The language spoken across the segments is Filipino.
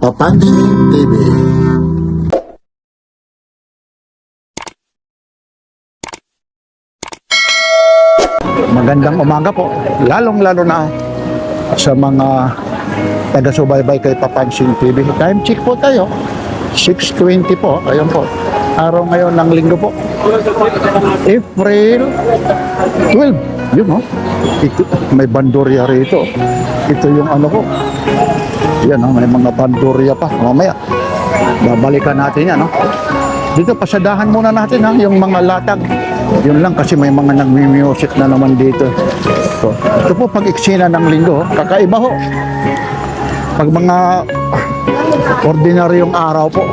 Papansin TV. Magandang umaga po, lalong-lalo na sa mga taga-subaybay kay Papansin TV. Time check po tayo, 6:20 po, ayun po. Araw ngayon ng linggo po, April 12. Yun, oh. Ito, may bandurya rito. Ito yung ano ko. Yan, oh, may mga bandurya pa. Mamaya, babalikan natin yan. Oh. Dito, pasadahan muna natin yung mga latag. Yun lang kasi may mga nagmi-music na naman dito. So, ito po pag eksena ng linggo, kakaiba ho. Pag mga ordinaryong araw po.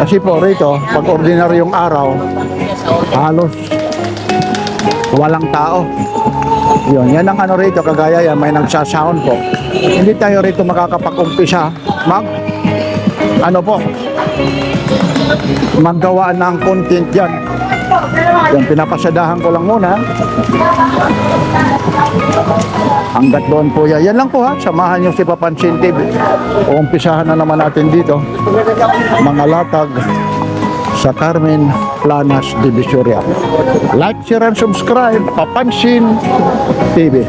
Kasi po rito, pag ordinaryong araw, halos walang tao. Yun, yan ang ano rito, kagaya yan, may nagsasound po. Hindi tayo rito makakapag-umpisa maggawa ng content yan. Yan, pinapasadahan ko lang muna. Hanggat doon po yan. Yan lang po ha, samahan nyo si Papansin TV. Umpisahan na naman natin dito. Mga latag sa Carmen Planas Divisoria. Like, share, and subscribe. Papansin TV.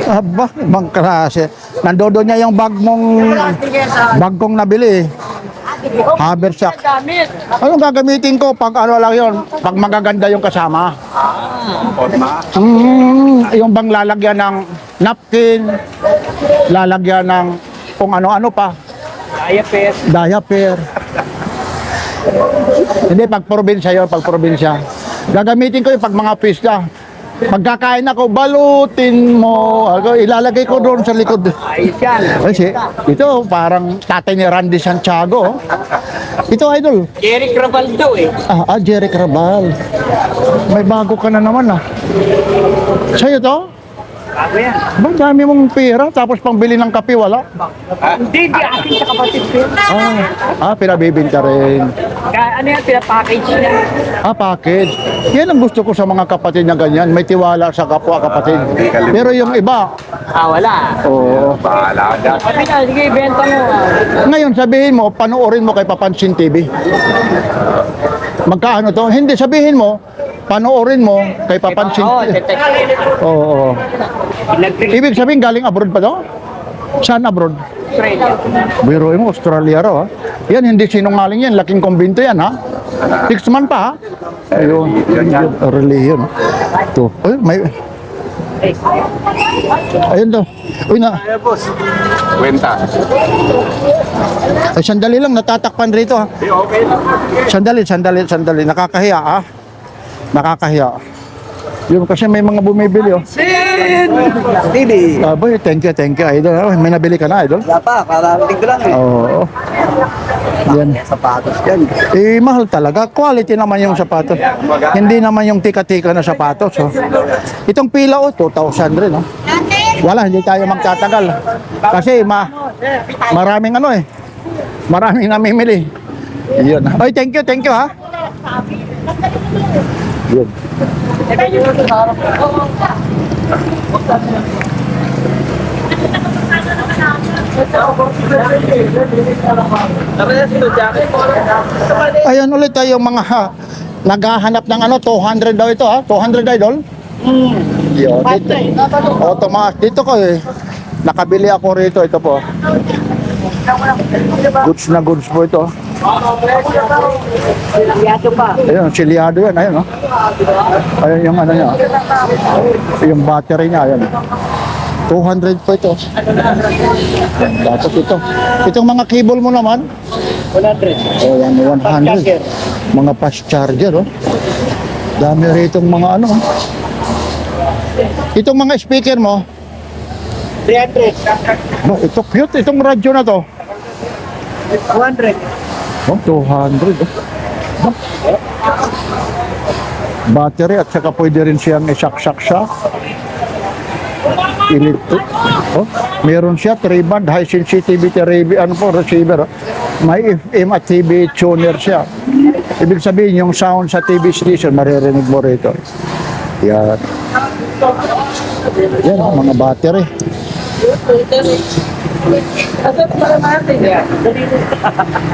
Aba, ibang klase. Nandodo niya yung bag kong nabili. Haversack. Anong gagamitin ko pag ano lang yun? Pag magaganda yung kasama. Yung bang lalagyan ng napkin, lalagyan ng kung ano-ano pa. Diaper. Hindi, pag probinsya yun, pag probinsya. Gagamitin ko yung pag mga pista. Pagkakain ako, balutin mo. Ilalagay ko doon sa likod. Kasi ito parang tatay ni Randy Santiago. Ito, idol. Jeric Rabal daw eh. Jeric Rabal. May bago ka na naman Sa'yo to? Bago yan. Ba, dami mong pera, tapos pangbili ng kape, wala? Hindi, akin sa kapatid ko. Pinabibinta rin. Ano yan, pinapackage niya. Package. Yan ang gusto ko sa mga kapatid na ganyan. May tiwala sa kapwa kapatid. Pero yung iba, Wala. oo. Bahala ka. Sabi na, sige, benta mo. Ngayon, sabihin mo, panoorin mo kay Papansin TV. Magkaano to? Hindi, sabihin mo, panoorin mo kay Papansin TV. Oo. Ibig sabihin, galing abroad pa to? Saan abroad? Australia. Biruin mo, Australia raw, ha? Yan, hindi sinungaling yan. Laking kumbinto yan, ha? 6 months pa, ha? Ayun. Reliyon. Ito. Ay, may... Ayun daw. Uy na. Kwenta. Ay, sandali lang. Natatakpan rito, ha? Okay lang. Sandali. Nakakahiya, ha? Nakakahiya. Yung kasi may mga bumibili, oh. Didi. Boy, thank you, idol. May nabili ka na, idol? Wala pa, karating ko lang eh. Oo. Yan. Sapatos yan. Mahal talaga. Quality naman yung sapatos. Hindi naman yung tika-tika na sapatos. Oh. Itong pila, 2,000 rin. Oh. Wala, hindi tayo magtatagal. Kasi maraming maraming namimili. Yun. Oy, thank you, ha. Yun. Ayan ulit tayo mga naghahanap ng 200 daw ito, ha? 200, idol? Yun, dito. Dito ko nakabili ako rito, ito po. Goods po ito. Siliado pa. Ayun, siliado yan, ayun, ayun yung ano niya. Yung battery niya, ayun. 200 po ito. Tapos ito. Itong mga cable mo naman. 100. Oh, yan, 100. Mga fast charger, oh. Dami rito mga Itong mga speaker mo. 300. Ito cute. Itong radyo na to. 200. 200. Battery at saka pwede rin siyang i-shock. Meron siya 3-band high sensitivity receiver. May FM at TV tuner siya. Ibig sabihin yung sound sa TV station maririnig mo rito. Yan. Yan, mga battery.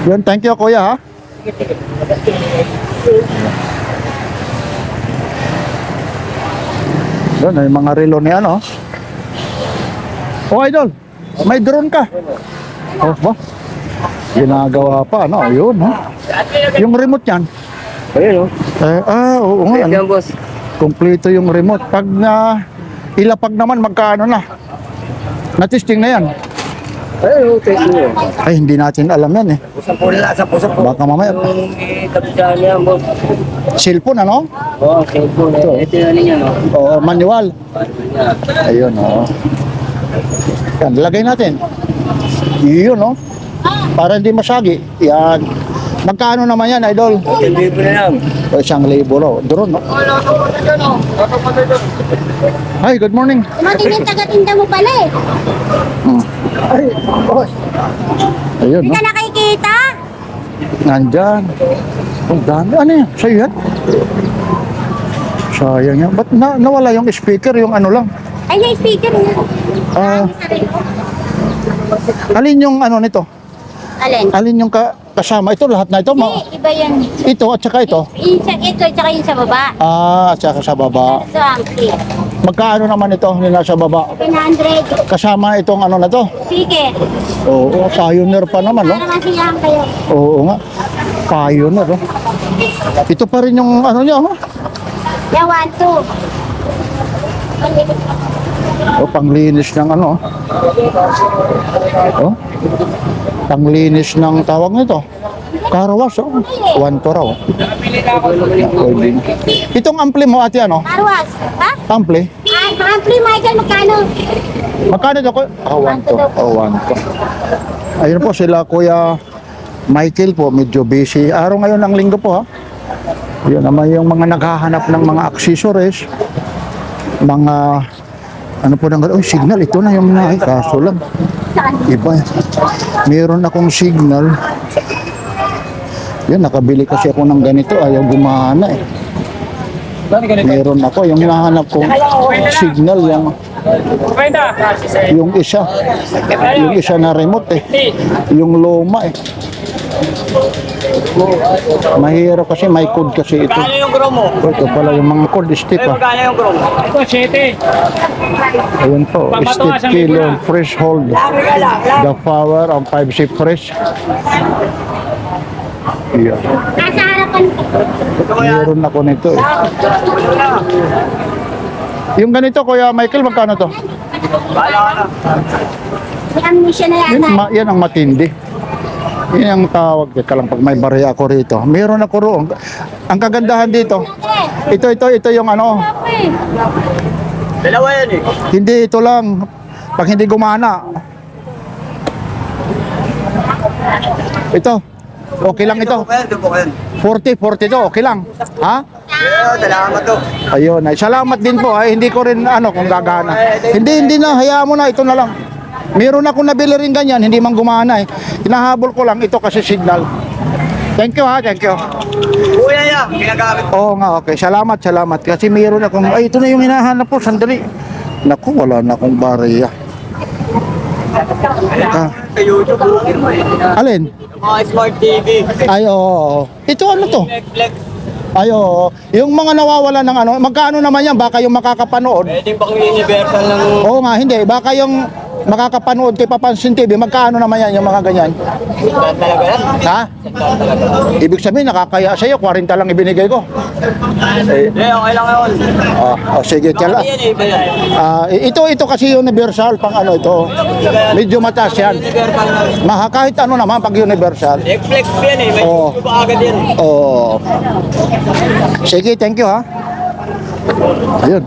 Yan, thank you kuya ha. Yan, ay mga relo ni ano. Oh, idol, may drone ka. Oh, ba? Ginagawa pa, ano? Ayun, ha? Yung remote yan. Ayun, oh. Oo nga. Yan, boss. Kompleto yung remote. Pag na ilapag naman, magkano na? Na-testing na yan. Ayun, thank you. Ay, hindi natin alam yan eh. Pusap po nila, sa pusap po. Baka mamaya. Yung kabisaan niya, boss. Cellphone, ano? Oo, cellphone. Ito na niya, no? Oo, manual. Ayun, oo. Yan, lagay natin. Yun, no? Para hindi masagi. Yan. Magkano naman yan, idol? Hindi po na lang. O, 1,000, no? Drone, no? Hi, good morning. Tumating yung taga-tinda mo pala eh. Ay, boss. Ayun, Hindi no? ka nakikita? Nandyan. Ang dami. Ano yan? Sa'yo yan? Sayang yan. Ba't nawala yung speaker, yung ano lang? Ay, yung speaker niya. Ah, alin yung ano nito? Alin? Alin yung kasama? Ito, lahat na ito? Hindi, iba yan. Ito at saka ito? Ito, tsaka yung sa baba. At saka sa baba. Ito ang clip. Magkano naman ito nila sa baba? 100. Kasama itong ano na to? Speaker. Oo, Pioneer pa naman, no? Para masiyahan kayo. Oo nga. Pioneer, no? Ito pa rin yung ano niya, no? Yan, 1, 2. O, panglinis ng ano. Oh. Panglinis ng tawag nito. Karawas, oh. 1 to raw. Pwede. Itong ampli mo, ate, ano? Arwas. Ha? Ampli? Ampli, Michael, magkano? Magkano ito? 1 to. Oh, 1 to. Ayun po sila, Kuya Michael po, medyo busy. Araw ngayon ng linggo po, ha? Yun naman yung mga naghahanap ng mga accessories. Mga, ano po nang, oh, signal. Ito na yung mga, kaso lang. Iba. Meron akong signal. Yan, nakabili kasi ako ng ganito. Ayaw gumana eh. Meron ako. Yung hinahanap kong signal, yung isa. Yung isa na remote eh. Yung luma eh. Mahirap kasi, may code kasi ito. Magkano yung grom mo? Oh, ito pala yung mga code, step ah. Magkano yung grom? Ito, 7. Ayun po, step kilo, fresh hold. The power of 5 ship fresh. Yeah. Nasa harapan ko. Meron ako nito eh. Yung ganito, Kuya Michael, magkano to? May amnesia na yata. Yan ang matindi. Yan ang tawag. Teka lang, pag may barya ako rito. Meron ako roon. Ang kagandahan dito, ito yung ano, Dalawa yan eh. hindi ito lang. Pag hindi gumana. Ito. Okay lang ito. Ito po kayo. 40 to, okay lang. Ha? Salamat to. Ayun, ay salamat din po. Ay, hindi ko rin ano kung gagana. Hindi na, hayaan mo na, ito na lang. Meron ako nabili rin ganyan, hindi man gumana eh. Hinahabol ko lang ito kasi signal. Thank you ha, thank you. Kuya yan, ginagamit. Oo nga, okay. Salamat. Kasi meron akong, ay ito na yung hinahanap po, sandali. Naku, wala na akong barya. Ah, Sa YouTube, booking mo eh. alin? Mga smart TV. Ay, oo. Ito ano to? Netflix. Ay, oo. Yung mga nawawala ng ano, magkano naman yan? Baka yung makakapanood. Pwedeng pang universal ng... Oo nga, hindi. Baka yung makakapanood kay Papansin TV, magkano naman yan yung mga ganyan? Saan talaga yan? Ha? Saan talaga? Ibig sabihin, nakakaya sa'yo, 40 lang ibinigay ko. Eh, Hindi, okay lang yun. sige, tiyala. Bakit yan eh, iba yan? Ito kasi universal, pang ano ito. Medyo mataas yan. Universal na. Kahit ano naman, pag universal. Netflix yan eh, may Oo. YouTube agad yan eh. Oo. Sige, thank you ha. Ayun.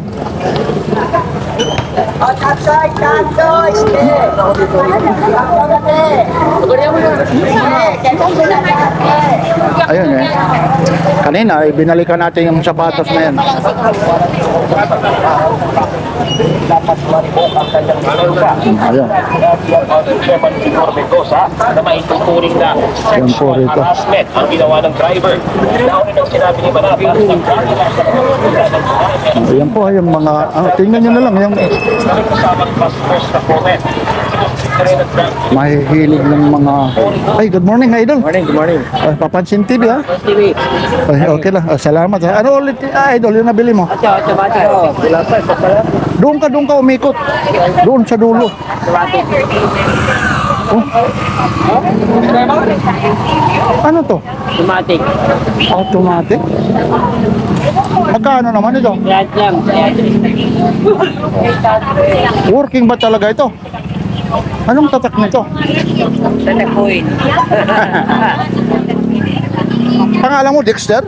Ayun eh. Kanina, binalikan natin yung sapatos na yan. dapat maribok ang kanyang resulta. Ayan. Yan ang Chairman Igor Mendoza na maituturing na Yan po sexual rito. harassment ang ginawa ng driver. Nauna nang sinabi ni Manaba, nagkakila sa pagkakila ng driver. Ayan po, yung mga, tingnan nyo na lang, yung Kasamang bus first na comment. mahihilig ng mga, ay, good morning, idol. Good morning. Papansin TV, ha? Ay, okay lang. Salamat. Ha? Ano ulit, idol, yung nabili mo? Doon ka umikot. Doon sa dulo. Oh. Ano to? Automatic. Automatic? Magkano naman ito? Lahat lang. Working ba talaga ito? Anong tatak nito? Tatakuin. Pangalan mo, Dexter?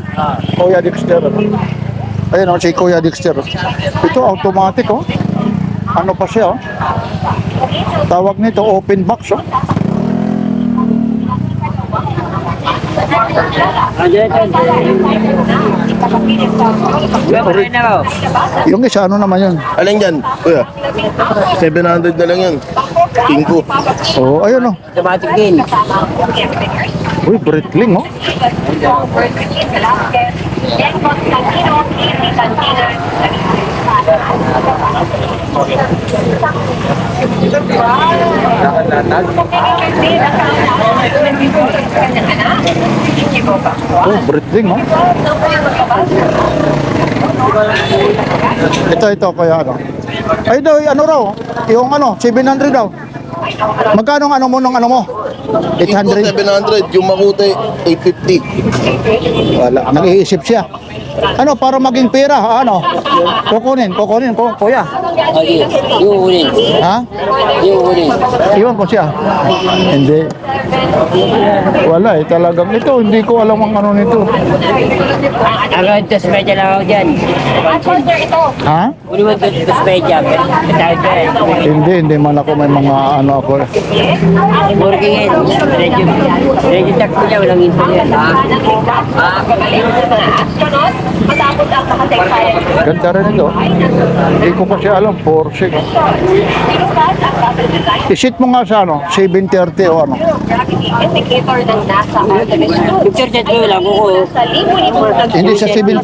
Kuya Dexter. Ayun, si Kuya Dexter. Ito, automatic, oh. Ano pa siya, oh. Tawag nito, open box, oh. Yung isa, ano naman yun? Alin yan, kuya? 700 na lang yan. Tingko. Oh, ayun, oh. Automatic din. Uy, Breitling, oh. Oh, Breitling, oh. Ito, kaya ano. Ay, daw, ano raw? Yung ano, 700 daw. Magkano ang ano mo nung ano mo? Tingko 800. 700, yung makute 850. Wala, nag-iisip siya. Ano, para maging pera, ano? Kukunin, kuya. Iuunin. Ha? Iuunin. Iwan ko siya. Hindi. Wala eh, talagang ito, hindi ko alam ang ano nito. Hanggang dos media lang ako dyan. Ha? Uli mo dos media. Tawag ka eh. Hindi man ako may mga ano ako. Working it. Medyo tak ko niya. Walang info yan. Ganda rin ito. Hindi ko kasi alam, Porsche. Isit mo nga sa ano, 730 o ano. Indicator ng nasa Picture chat ko lang ko. Hindi sa 7.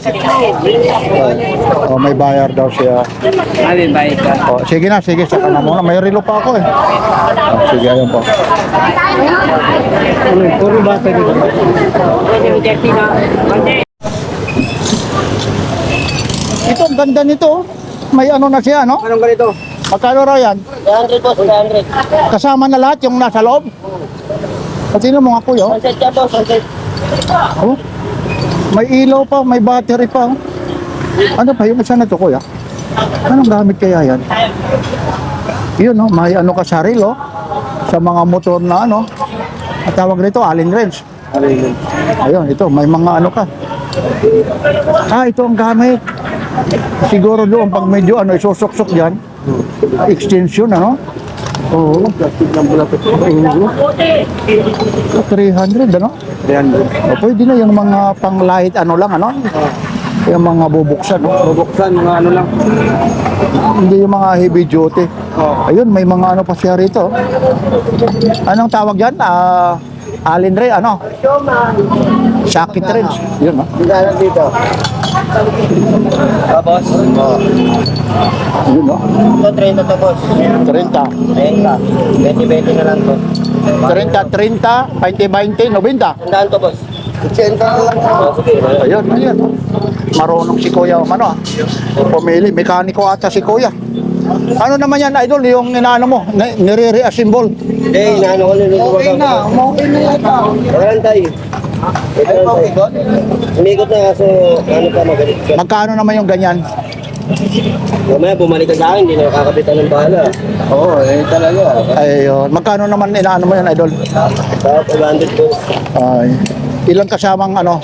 Oh, may bayar daw siya. Amin bayad ka. Oh, sige na, saka na muna. May relo pa ako eh. Oh, sige, ayun po. Puro bata dito. 730 na. Ito, ang ganda nito. Oh. May ano na siya, no? Anong ganito? Magkano raw yan? 300 boss, 300. Kasama na lahat yung nasa loob? Pati mo mga kuya. Sunset ka boss, sunset. Oh. May ilaw pa, may battery pa. Oh. Ano pa yung isa na to, kuya? Anong gamit kaya yan? Yun, no? May ano ka sa reel, oh. Sa mga motor na ano. At tawag nito, Allen wrench. Ayun, ito, may mga ano ka. Ito ang gamit. Siguro doon, pag medyo ano, isusok-sok dyan. Extension, ano? Oo. Plastic ng bulapit. 300, ano? 300. O, pwede na yung mga pang-light, ano lang, ano? Yung mga bubuksan, no? Bubuksan, mga ano lang. Hindi yung mga heavy duty. Ayun, may mga ano pa siya rito. Anong tawag yan? Allen wrench, ano? Socket wrench. Yun, no? Bigalan dito. Boss. Yun, no? Ito 30 to boss. 30. 20 na lang to. 30, 20, 90. Tandaan to boss. 80 na lang. Ayun, ayun. Marunong si Kuya, ano? Pumili, mekaniko ata si Kuya. Ano naman yan, idol, yung inaano mo, nire-reassemble? Hindi, inaano ko niluluto. Okay na yata. Walang tayo. Umikot na kaso ano pa magalit ka. Magkano naman yung ganyan? Mamaya bumalik ka sa akin, hindi na kakapitan ng bahala. Oo, talaga. Ayun, magkano naman inaano mo yan, idol? Sa 500 boss. Ay, ilang kasamang ano,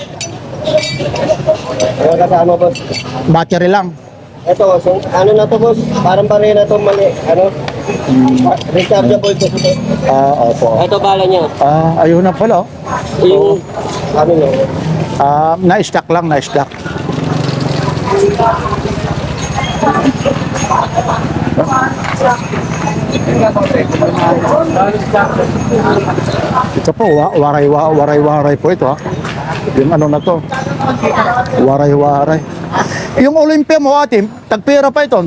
Ano kasama boss? battery lang. Ito, so, ano na to boss? Parang pareho na to mali. Ano? Rechargeable to ito. Opo. Ito bala niya. Ayun na pala. Oh. Yung ano na. Na-stock lang, na-stock. Ito po, waray-waray po ito ha. Yung ano na to. Waray-waray. Yung Olympia mo ate, tagpera pa ito.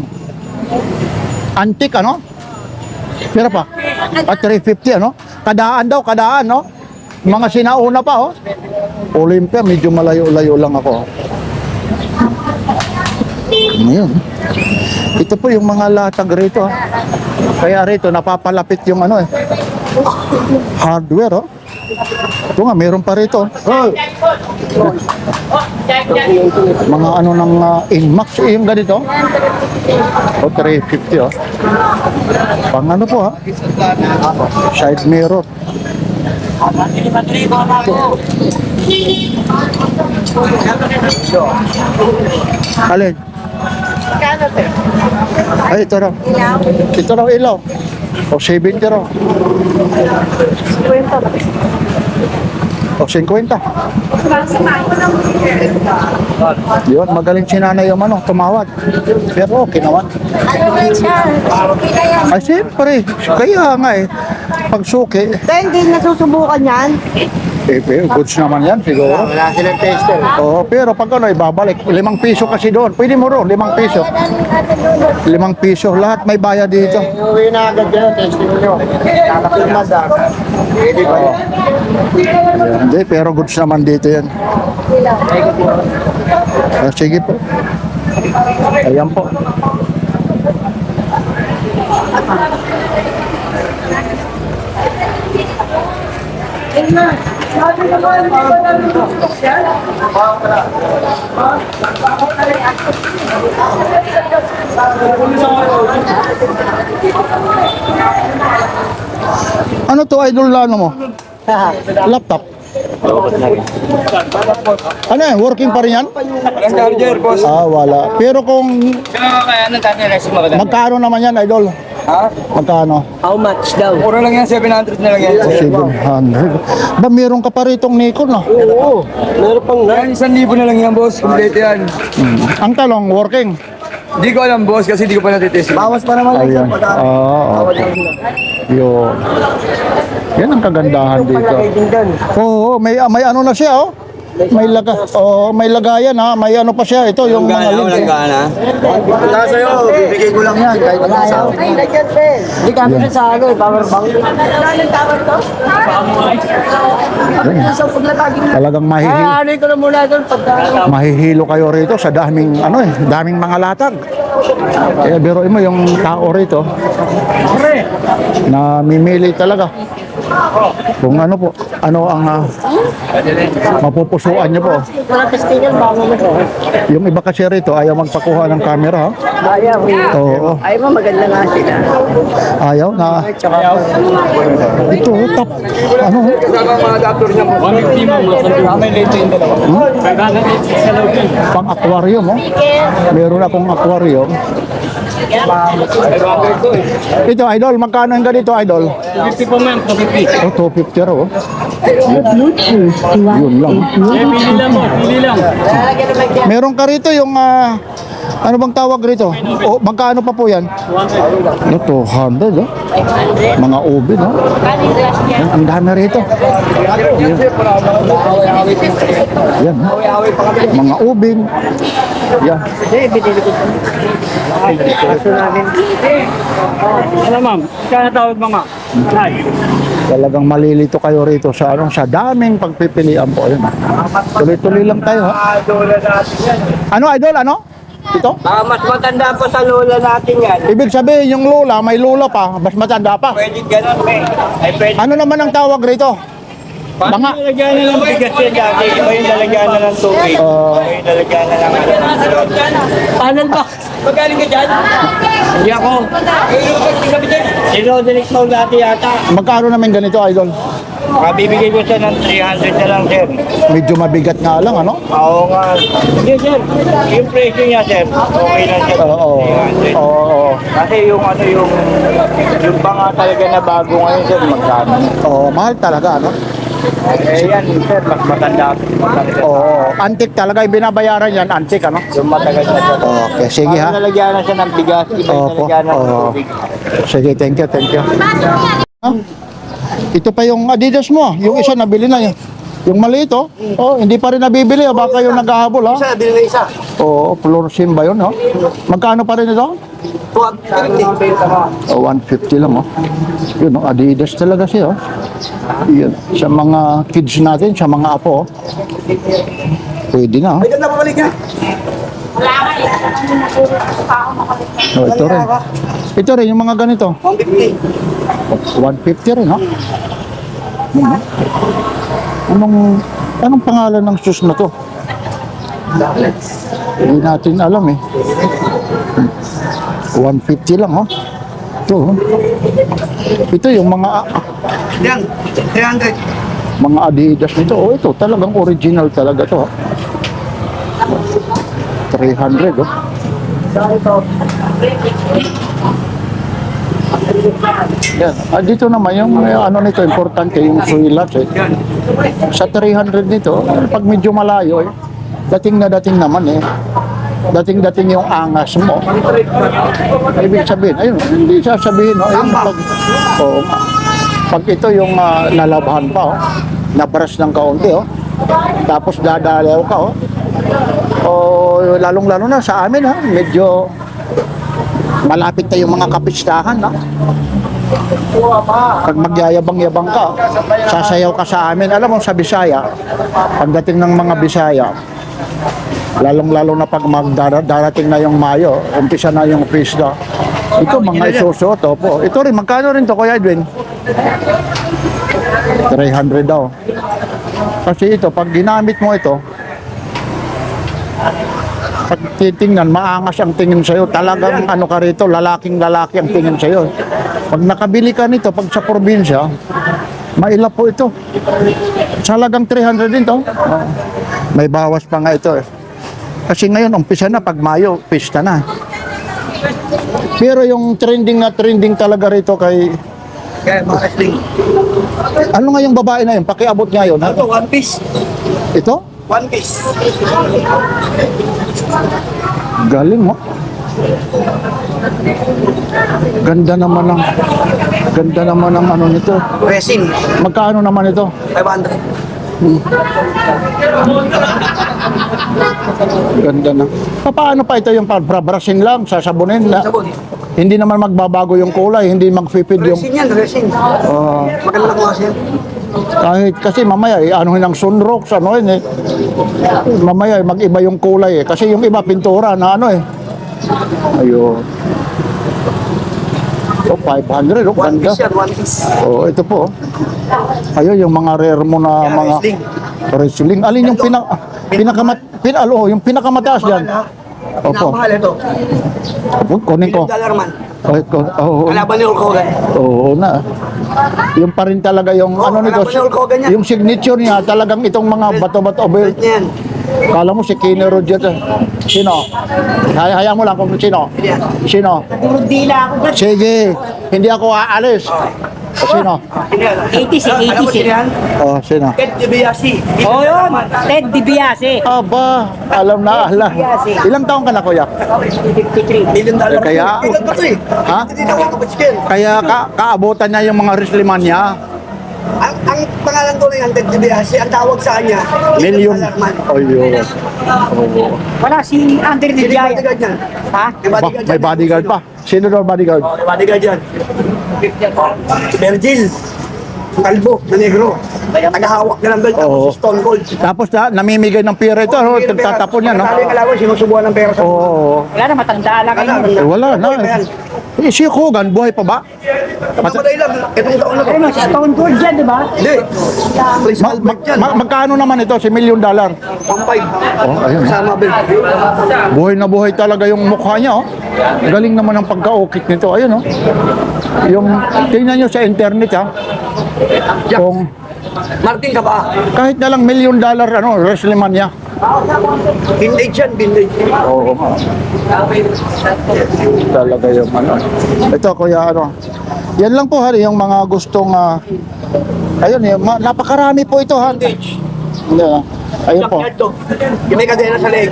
Antique ano? Pera pa? At 350 ano? Kadaan daw, kadaan no? Mga sinauna pa oh. Olympia, medyo malayo-layo lang ako. Ngayon. Ito po yung mga latag rito. Kaya rito, napapalapit yung ano eh. Hardware oh. Ito nga, meron pa rito. Oh. Mga ano ng Inmax, yung ganito. O, 350 oh. Pang ano po ha? Side mirror. Alin? Ay, ito raw. Ito raw ilaw. O, 70 raw. O, 50. Yun, magaling si nanay yung ano, tumawad. Pero okay naman. Ay, siyempre. Kaya nga eh. Pag suki, Hindi nasusubukan yan. goods naman yan siguro. Wala silang tester. Oo, pero pag ano, ibabalik. 5 piso kasi doon. Pwede mo ron, 5 piso. 5 piso. Lahat may bayad dito. Uwi na agad yan, testing nyo. Nakakilmad ah. Pwede ba yan? Ayan, hindi, pero goods naman dito yan. Sige po. Ayan po. Ano to, idol lano mo? Laptop. Ano yan? Working pa rin yan? Walang charger, boss. Ah, wala. Pero kung Kaya nang dati na mo ka. magkano naman yan, idol? Ha? Magkano? How much daw? Mura lang yan, 700 na lang yan. 700. Ba, meron ka pa ritong Nikon, no? Oo. Meron pang Yan, 1,000 na lang yan, boss. Complete yan. Ang talong, working. Di ko alam, boss, kasi di ko pa natitest. bawas pa naman Ayan. Okay. Yun. Yan ang kagandahan dito. Oo, may ano na siya, oh. May lagayan ha, may ano pa siya. Ito yung mga link. gana. Wala sa'yo, bibigay ko lang yan. Kahit ano sa akin. Hindi kami sa ano, power bank. Talagang Ano ko na muna doon pagka... mahihilo kayo rito sa daming daming mga latag. Kaya biruin mo yung tao rito na mimili talaga. Kung ano po, ano ang mapupusuan niyo po. Wala testigan, bago mo ko. Yung iba kasi rito ayaw magpakuha ng camera ha. Ayaw. Oo. Ayaw mo, maganda nga sila. Ayaw na. Ito, tap. Ano? Kasama ang mga adapter niya, boss. 150 mo, may late yung dalawa. Pang aquarium oh. Meron akong aquarium. Ito, idol, magkano yung ganito, idol? 50 po ma'am, 250. Oh, 250 raw. Oh. Yun lang. Pili lang mo, pili lang. Meron ka rito yung ano bang tawag rito? O, magkano pa po yan? No, 200 oh. Mga ube no? Yan, ang dami rito. Yan. Mga ubing. Yan. Ano ma'am, kaya tawag mga? Talagang malilito kayo rito sa sa daming pagpipilian po. Yan. Tuloy-tuloy lang tayo ha. Ano idol? Ano? Ito? Baka mas matanda pa sa lola natin yan. Ibig sabihin yung lula, may lula pa, mas matanda pa. Pwede ganun, may. Ay, pwede. Ano naman ang tawag rito? Banga. Lalagyan na lang bigas yan dati. Iba yung lalagyan na ng tubig. Iba yung lalagyan na lang. Panan ba? Magaling ka dyan? Hindi ako. Sino direct mo dati yata? Magkano naman ganito, idol? Bibigay ko siya ng 300 na lang, sir. Medyo mabigat nga lang, ano? Oo nga. Hindi, sir. Yung presyo niya, sir. Okay lang, sir. Oo. 300. Oo. Kasi yung ano, yung banga talaga na bago ngayon, sir, magkano? Oo, mahal talaga, ano? Yan, sir, mas matanda. Oo, antik talaga yung binabayaran yan, antik ano? Yung matagal na siya. Okay, sige ha. Nalagyan na siya ng bigas, iba yung Opo, nalagyan ng oo. tubig. Sige, thank you, thank you. Ha? Ito pa yung Adidas mo, yung isa nabili na yun. Yung maliit oh. Oh, hindi pa rin nabibili, baka yung naghahabol ha. Isa, bili na isa. Oo, Florsim ba yun ha? Magkano pa rin ito? 250. Oh, 150 lang oh. Yun oh, Adidas talaga siya oh. Yun, sa mga kids natin, sa mga apo oh. Pwede na oh. Ay, ganda pabalik niya. Oh, ito rin. Ito rin, yung mga ganito. 150. 150 rin, ha? Anong pangalan ng shoes na to? Hindi natin alam eh. 150 lang, ha? Ito, oh. Ito yung mga Yan, 300. mga Adidas nito. Oh, ito talagang original talaga to, ha? 300, oh. Yan. Dito naman yung ano nito, importante yung suilat eh. Sa 300 nito, pag medyo malayo eh, dating na dating naman eh. Dating-dating yung angas mo. Ibig sabihin, ayun, hindi sasabihin, no? Ayun, oh, pag ito yung nalabhan pa, oh, nabras ng kaunti, oh. Tapos dadalaw ka, oh. Oh, lalong-lalo na sa amin, ha, medyo malapit na yung mga kapistahan, ha. Pag magyayabang-yabang ka, sasayaw ka sa amin. Alam mo, sa Bisaya, pagdating ng mga Bisaya, lalong-lalo na pag darating na yung Mayo, umpisa na yung pista. Ito, mga isusuot, po. Ito rin, magkano rin to, Kuya Edwin? 300 daw. Kasi ito, pag ginamit mo ito, pag titingnan, maangas ang tingin sa'yo. Talagang ano ka rito, lalaking-lalaki ang tingin sa'yo. Pag nakabili ka nito, pag sa probinsya, mailap po ito. Talagang 300 din to. Oh. May bawas pa nga ito eh. Kasi ngayon, umpisa na, pag Mayo, pista na. Pero yung trending na trending talaga rito kay... Kaya mga wrestling. Ano nga yung babae na yun? Pakiabot nga yun. Ito, one piece. Ito? One piece. Galing mo. Ganda naman ng ano nito. Resin. Magkano naman ito? 500. Ganda na. Paano pa ito yung brabrasin lang, sasabunin na? Sabon. Hindi naman magbabago yung kulay, hindi mag-fipid yung... Resin yan, resin. Maganda lang kasi yan. Kahit kasi mamaya, anuhin ng sunrocks, ano yun eh. Mamaya, mag-iba yung kulay eh. Kasi yung iba, pintura na ano eh. Ayun. Oh, 500, oh, One ganda. piece yan, one piece. Oh, ito po. Ayun, yung mga rare mo na Yan, mga... wrestling. Wrestling. Alin yung yung pinakamataas dyan? Opo. Napakahal ito. Kunin ko. $1 man. Oo, Kalaban ni Hulk Hogan. oo na. Yung pa rin talaga yung ano nito, kalaban ni Hulk Hogan yan. yung signature niya talagang itong mga bato-bato. Belt niya yan. Kala mo si Kenny Rogers. Sino? Hayaan mo lang kung sino. Sino? Puro dila ako. Sige, hindi ako aalis. Sino? 80 Alam mo sila yan? Oh, sino? Ted DiBiase. Oh, yun. Ted DiBiase. Aba, alam na, alam. Ilang taong ka na, kuya? 53. $1 million. Kaya- Ilan ba ito eh? Ha? Hindi na ako kapatid. Kaya kaabutan niya yung mga wrestleman niya. Ang pangalan ko ng Ted DiBiase, ang tawag sa kanya, Million. $1 man. Oh, yun. Wala si Andre Sino Di yung Jaya. bodyguard niyan? Ha? May bodyguard pa. Sino daw bodyguard? Oh, may bodyguard yan. Si Virgil. Kalbo, na negro. Tagahawak na ng belt ako Oo. si Stone Cold. Tapos namimigay ng pera ito. Ano, tatapon yan. No? Natalo yung kalaban, sinusubuhan ng pera sa Oo. Wala na, matanda lang kayo. Wala na. Eh, si Hogan, buhay pa ba? Mamatay lang, itong taon na to. Ano, si Stone Cold dyan, di ba? Hindi. Chris Albert yan. Magkano naman ito? Si $1 million. 1.5. Oh, ayun. Kasama belt. Buhay na buhay talaga yung mukha niya. Oh. Galing naman ang pagka-ukit nito. Ayun, oh. Yung, tingnan nyo sa internet, ha. Kung Martin ka ba? kahit na lang $1 million, ano, wrestleman niya. Vintage yan, vintage. Oo, talaga yung ano. Ito, kuya, ano. Yan lang po, hari, yung mga gustong Ayun, napakarami po ito ha. Yeah. Ayun po. Backyard to. Yung may kadena sa leeg.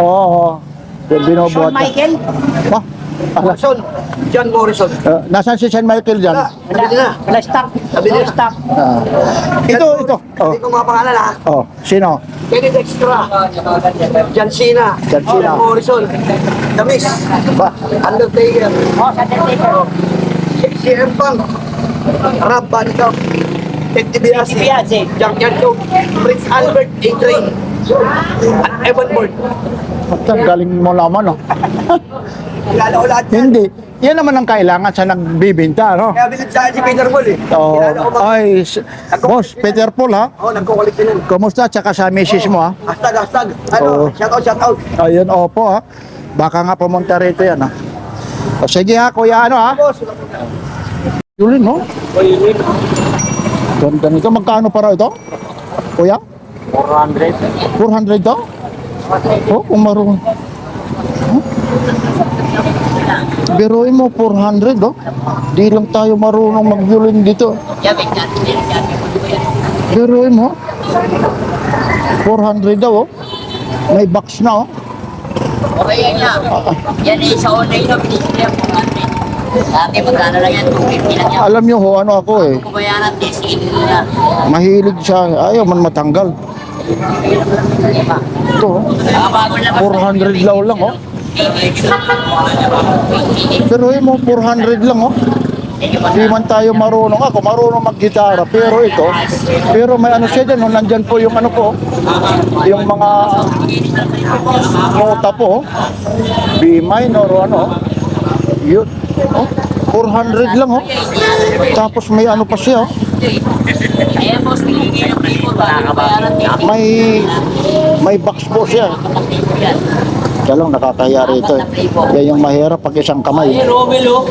Oo. Binubuhat. Shawn Michael. Ah, Morrison. John Morrison. nasaan si Sean Michael dyan? Sabi nila. Plastak. Sabi nila. Ito. Hindi ko mga pangalan ha. Oh, sino? Kenny Dextra. John Cena. John Cena. Morrison. The Miz. Ba? Undertaker. CM Punk. Rob Van Dam. Ted DiBiase. Junkyard Dog. Prince Albert. A-Train. At Evan Bourne. Ang galing mo naman, oh. Kilala ko lahat yan. Hindi. Yan naman ang kailangan sa nagbibinta, no? Kaya bilid sa akin si Peter Paul eh. Oo. Kilala ko mga... Ay, boss, Peter Paul, ha? Oo, nagkukulit din. Kumusta? Tsaka sa misis mo, ha? Hashtag. Oo. Shout out. Ayun, opo, ha? Baka nga pumunta rito yan, ha? O, sige, ha, kuya, ano, ha? Boss, Yulin, no? Ganda nito. Magkano para ito? Kuya? 400. 400 to? Oh, kung marunong. Huh? Biruin mo, 400, oh. Di lang tayo marunong mag-violin dito. Biruin mo. 400 daw, oh. May box na, oh. Okay yan lang. Yan eh, sa online na binisili ang 400. Dati magkano lang yan, 250 lang yan. Alam nyo ho, ano ako, eh. Kung bayaran, testingin mo na. Mahilig siya. Ayaw man matanggal. Ito, oh. Bago lang. 400 law lang, oh. Pero mo, 400 lang, oh. Di man tayo marunong. Ako marunong mag-gitara, pero ito, pero may ano siya dyan, oh. Nandyan po yung ano po, yung mga nota po, oh. B minor o ano, yun, oh. 400 lang, oh. Tapos may ano pa siya, oh. Ayan boss, binigay ng people, bago bayaran, May box po siya. Kaya lang nakakaya rito, eh. Yan yung mahirap pag isang kamay. Romelo.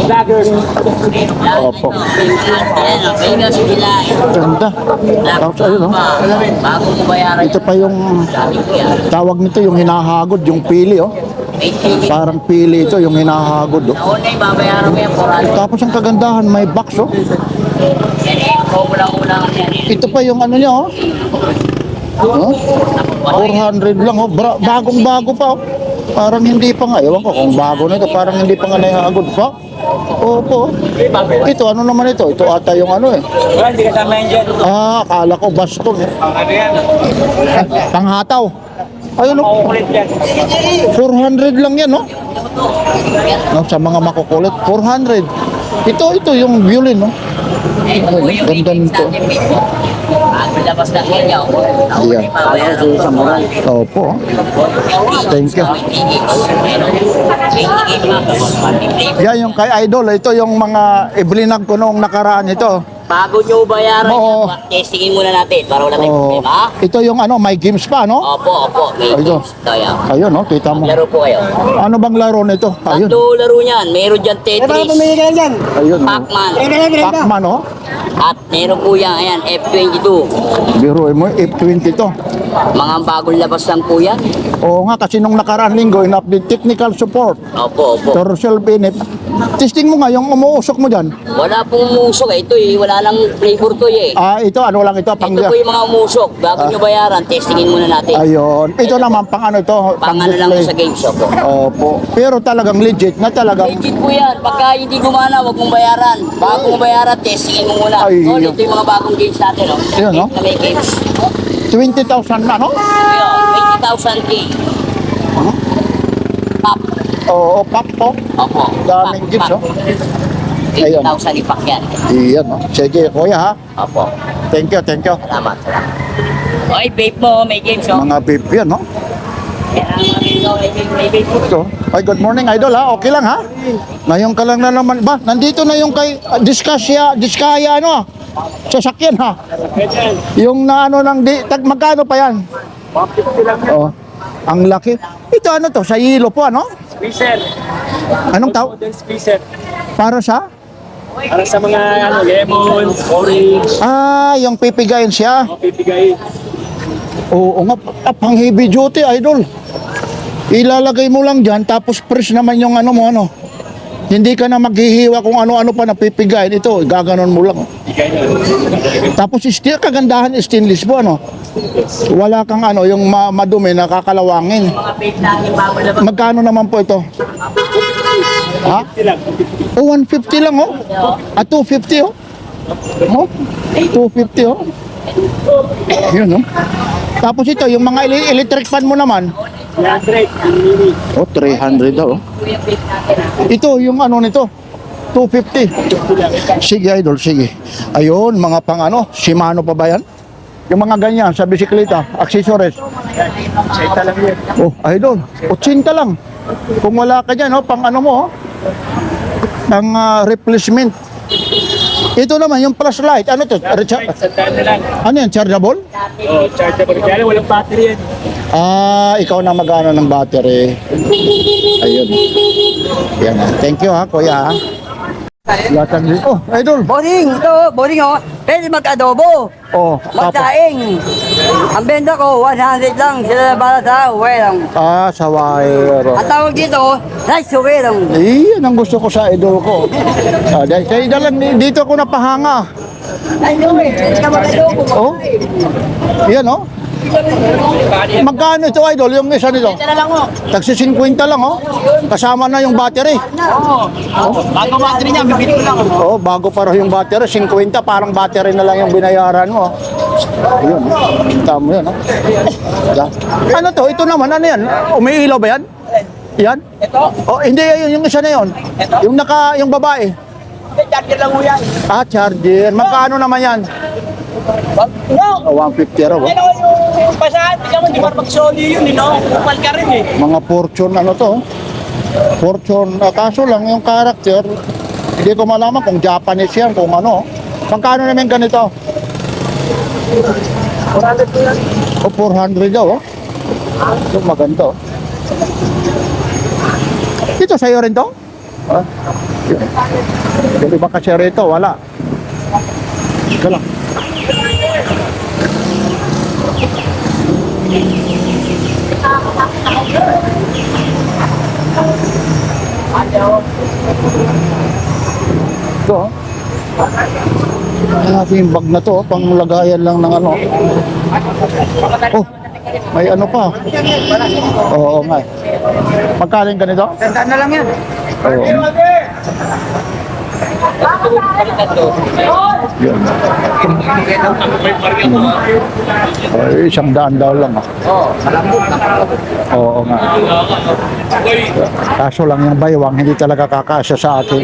Vloggers. Opo. Ayan, Vegas, Pila. Ganda. Tapos ayun, oh. Bago mo bayaran. Ito pa yung Sabi ko yan. tawag nito, yung hinahagod, yung pili, oh. May tigil. Parang pili ito, yung hinahagod, oh. Sa online, babayaran mo yan, 400. Tapos ang kagandahan, may box, oh. Yan eh, kulang-kulang yan eh. Ito pa yung ano niya, oh. Oh, 400 lang, oh. Bagong-bago pa, oh. Parang hindi pa nga. Ewan ko kung bago na ito. Parang hindi pa nga nahagod pa. Opo. Ito, ano naman ito? Ito ata yung ano, eh. Wala, hindi kasama yan dyan. Ah, akala ko baston, eh. Ano yan? Panghataw. Ayun, oh. Kukulit yan. 400 lang yan, no? No, sa mga makukulit, 400. Ito yung violin, no? Eh, ito po yung Ganda meetings nito. natin, Facebook. Bago labas lang yan, yaw. Ayan. Opo. Thank you. Yan yung kay Idol. Ito yung mga iblinag ko noong nakaraan ito. Bago nyo bayaran Oo. yan, testingin muna natin para wala tayong Oh, problema. ito yung ano, may games pa, no? Opo, may Ayun. games. Ito yan. Ayun, no? Kita mo. Laro po kayo. Ano bang laro nito? Ayun. Tatlo laro niyan. Meron dyan Eh, baka Tetris, pumili ka dyan. Ayun. no? Pac-Man, Pac-Man, no? at meron po yan, ayan, F22. Biruin mo, F20 to. Mga bagong labas lang po yan. Oo nga, kasi nung nakaraan linggo, in-update technical support. Opo. Torsial Benefit. Testing mo nga, yung umuusok mo dyan. Wala pong umusok eh. Ito eh, wala lang flavor to eh. Ah, ito, ano lang ito? Pang... Ito po yung mga umusok. Bago nyo bayaran, testingin muna natin. Ayun. Ito naman, pang ano ito? Pang ano lang display. sa game shop po. Opo. Pero talagang legit na talagang... Legit po yan. Pagka hindi gumana, huwag mong bayaran. Bago mo bayaran, testingin mo muna. Ay, So, yun. ito yung mga bagong games natin. Oh. Yun, no? Na may games. 20,000 na, no? Yun, 20,000K. Pop. Oo, pop po. Opo. Daming games, oh. Ayun. 20,000 ipak yan. Iyan, no? Sige, kuya, ha? Opo. Thank you, thank you. Salamat. Oy, vape mo. May games, oh. Mga babe yan, no? May vape po. Ito. Ay, good morning, idol, ha? Okay lang, ha? Ngayon ka lang na naman. Ba, nandito na yung kay Diskaya, ano, ha? Sasakyan, ha? Yung na ano ng magkano pa yan? 150 lang yan. Oh, ang laki. Ito ano to? Sa hilo po, ano? Squeezer. Anong tawag? Modern squeezer. Para sa? Para sa mga ano, lemon, orange, Ah, yung pipigayin siya. pipigay. Oo nga, pang heavy duty, idol. Ilalagay mo lang dyan, tapos press naman yung ano mo, ano. Hindi ka na maghihiwa kung ano-ano pa na pipigayin. Ito, gaganon mo lang. Tapos steel, kagandahan stainless po, ano? Wala kang ano, yung madumi, nakakalawangin. Mga page natin bago Magkano naman po ito? Ha? Oh, 150 lang, oh. At 250, oh. Oh, 250, oh. Yun, oh. Tapos ito, yung mga electric fan mo naman. Oh, 300 daw, oh. Ito, yung ano nito, 250. Sige, idol, sige. Ayun, mga pang ano, Shimano pa ba yan? Yung mga ganyan sa bisikleta, accessories. Oh, idol, 80 lang. Kung wala ka dyan, oh, pang ano mo, oh, pang replacement. Ito naman, yung flashlight, ano to? Ano yan, chargeable? Oh, chargeable. Kaya lang, walang battery yan. Ah, ikaw na mag-ano ng battery. Ayun. Yan, thank you ha, kuya ha. Latag din. Oh, idol. Boring, ito, boring oh. Pwede mag-adobo, Oh, tapos. magsaing. Ang benta ko, 100 lang. Sila na para sa uwerang. Ah, sa wire. Ang tawag dito, rice uwerang. Eh, yan ang gusto ko sa idol ko. Ah, dahil kaya dalang dito ako napahanga. Ay, no eh. Pwede ka mag-adobo. Oh. Yan oh. Magkano ito idol? Yung isa nito? Ito na lang mo. Tagsi 50 lang oh. Kasama na yung battery. Bago battery niya, bibili ko lang. Oh, bago pa raw yung battery, 50 parang battery na lang yung binayaran mo. Ayun. Tama yun, oh. Yan. Ano to? Ito naman ano yan? Umiilaw ba yan? Yan? Ito, Oh, hindi yun, yung isa na yun. Yung babae. charger lang mo yan. Ah, charger. Magkano naman yan? No! Oh, 150 raw. Oh. Ano yung basahan? Tingnan mo, di ba mag-soli yun, no? Kupal ka rin eh. Mga Fortune ano to? Fortune, kaso lang yung character, hindi ko malaman kung Japanese yan, kung ano. Magkano naman ganito? 400 400 daw, oh. Ito maganda, oh. Ito sa'yo rin to? Ah, hindi ba kasi rito? Wala. Ika lang. Ito, oh. Yung bag na to, oh, pang lagayan lang ng ano. Oh, may ano pa. Oo nga. Magkaling ganito? Tandaan na lang yan. Oo. Yun. Ay, 100 daw lang. Oo nga. Kaso lang yung baywang, hindi talaga kakasya sa atin.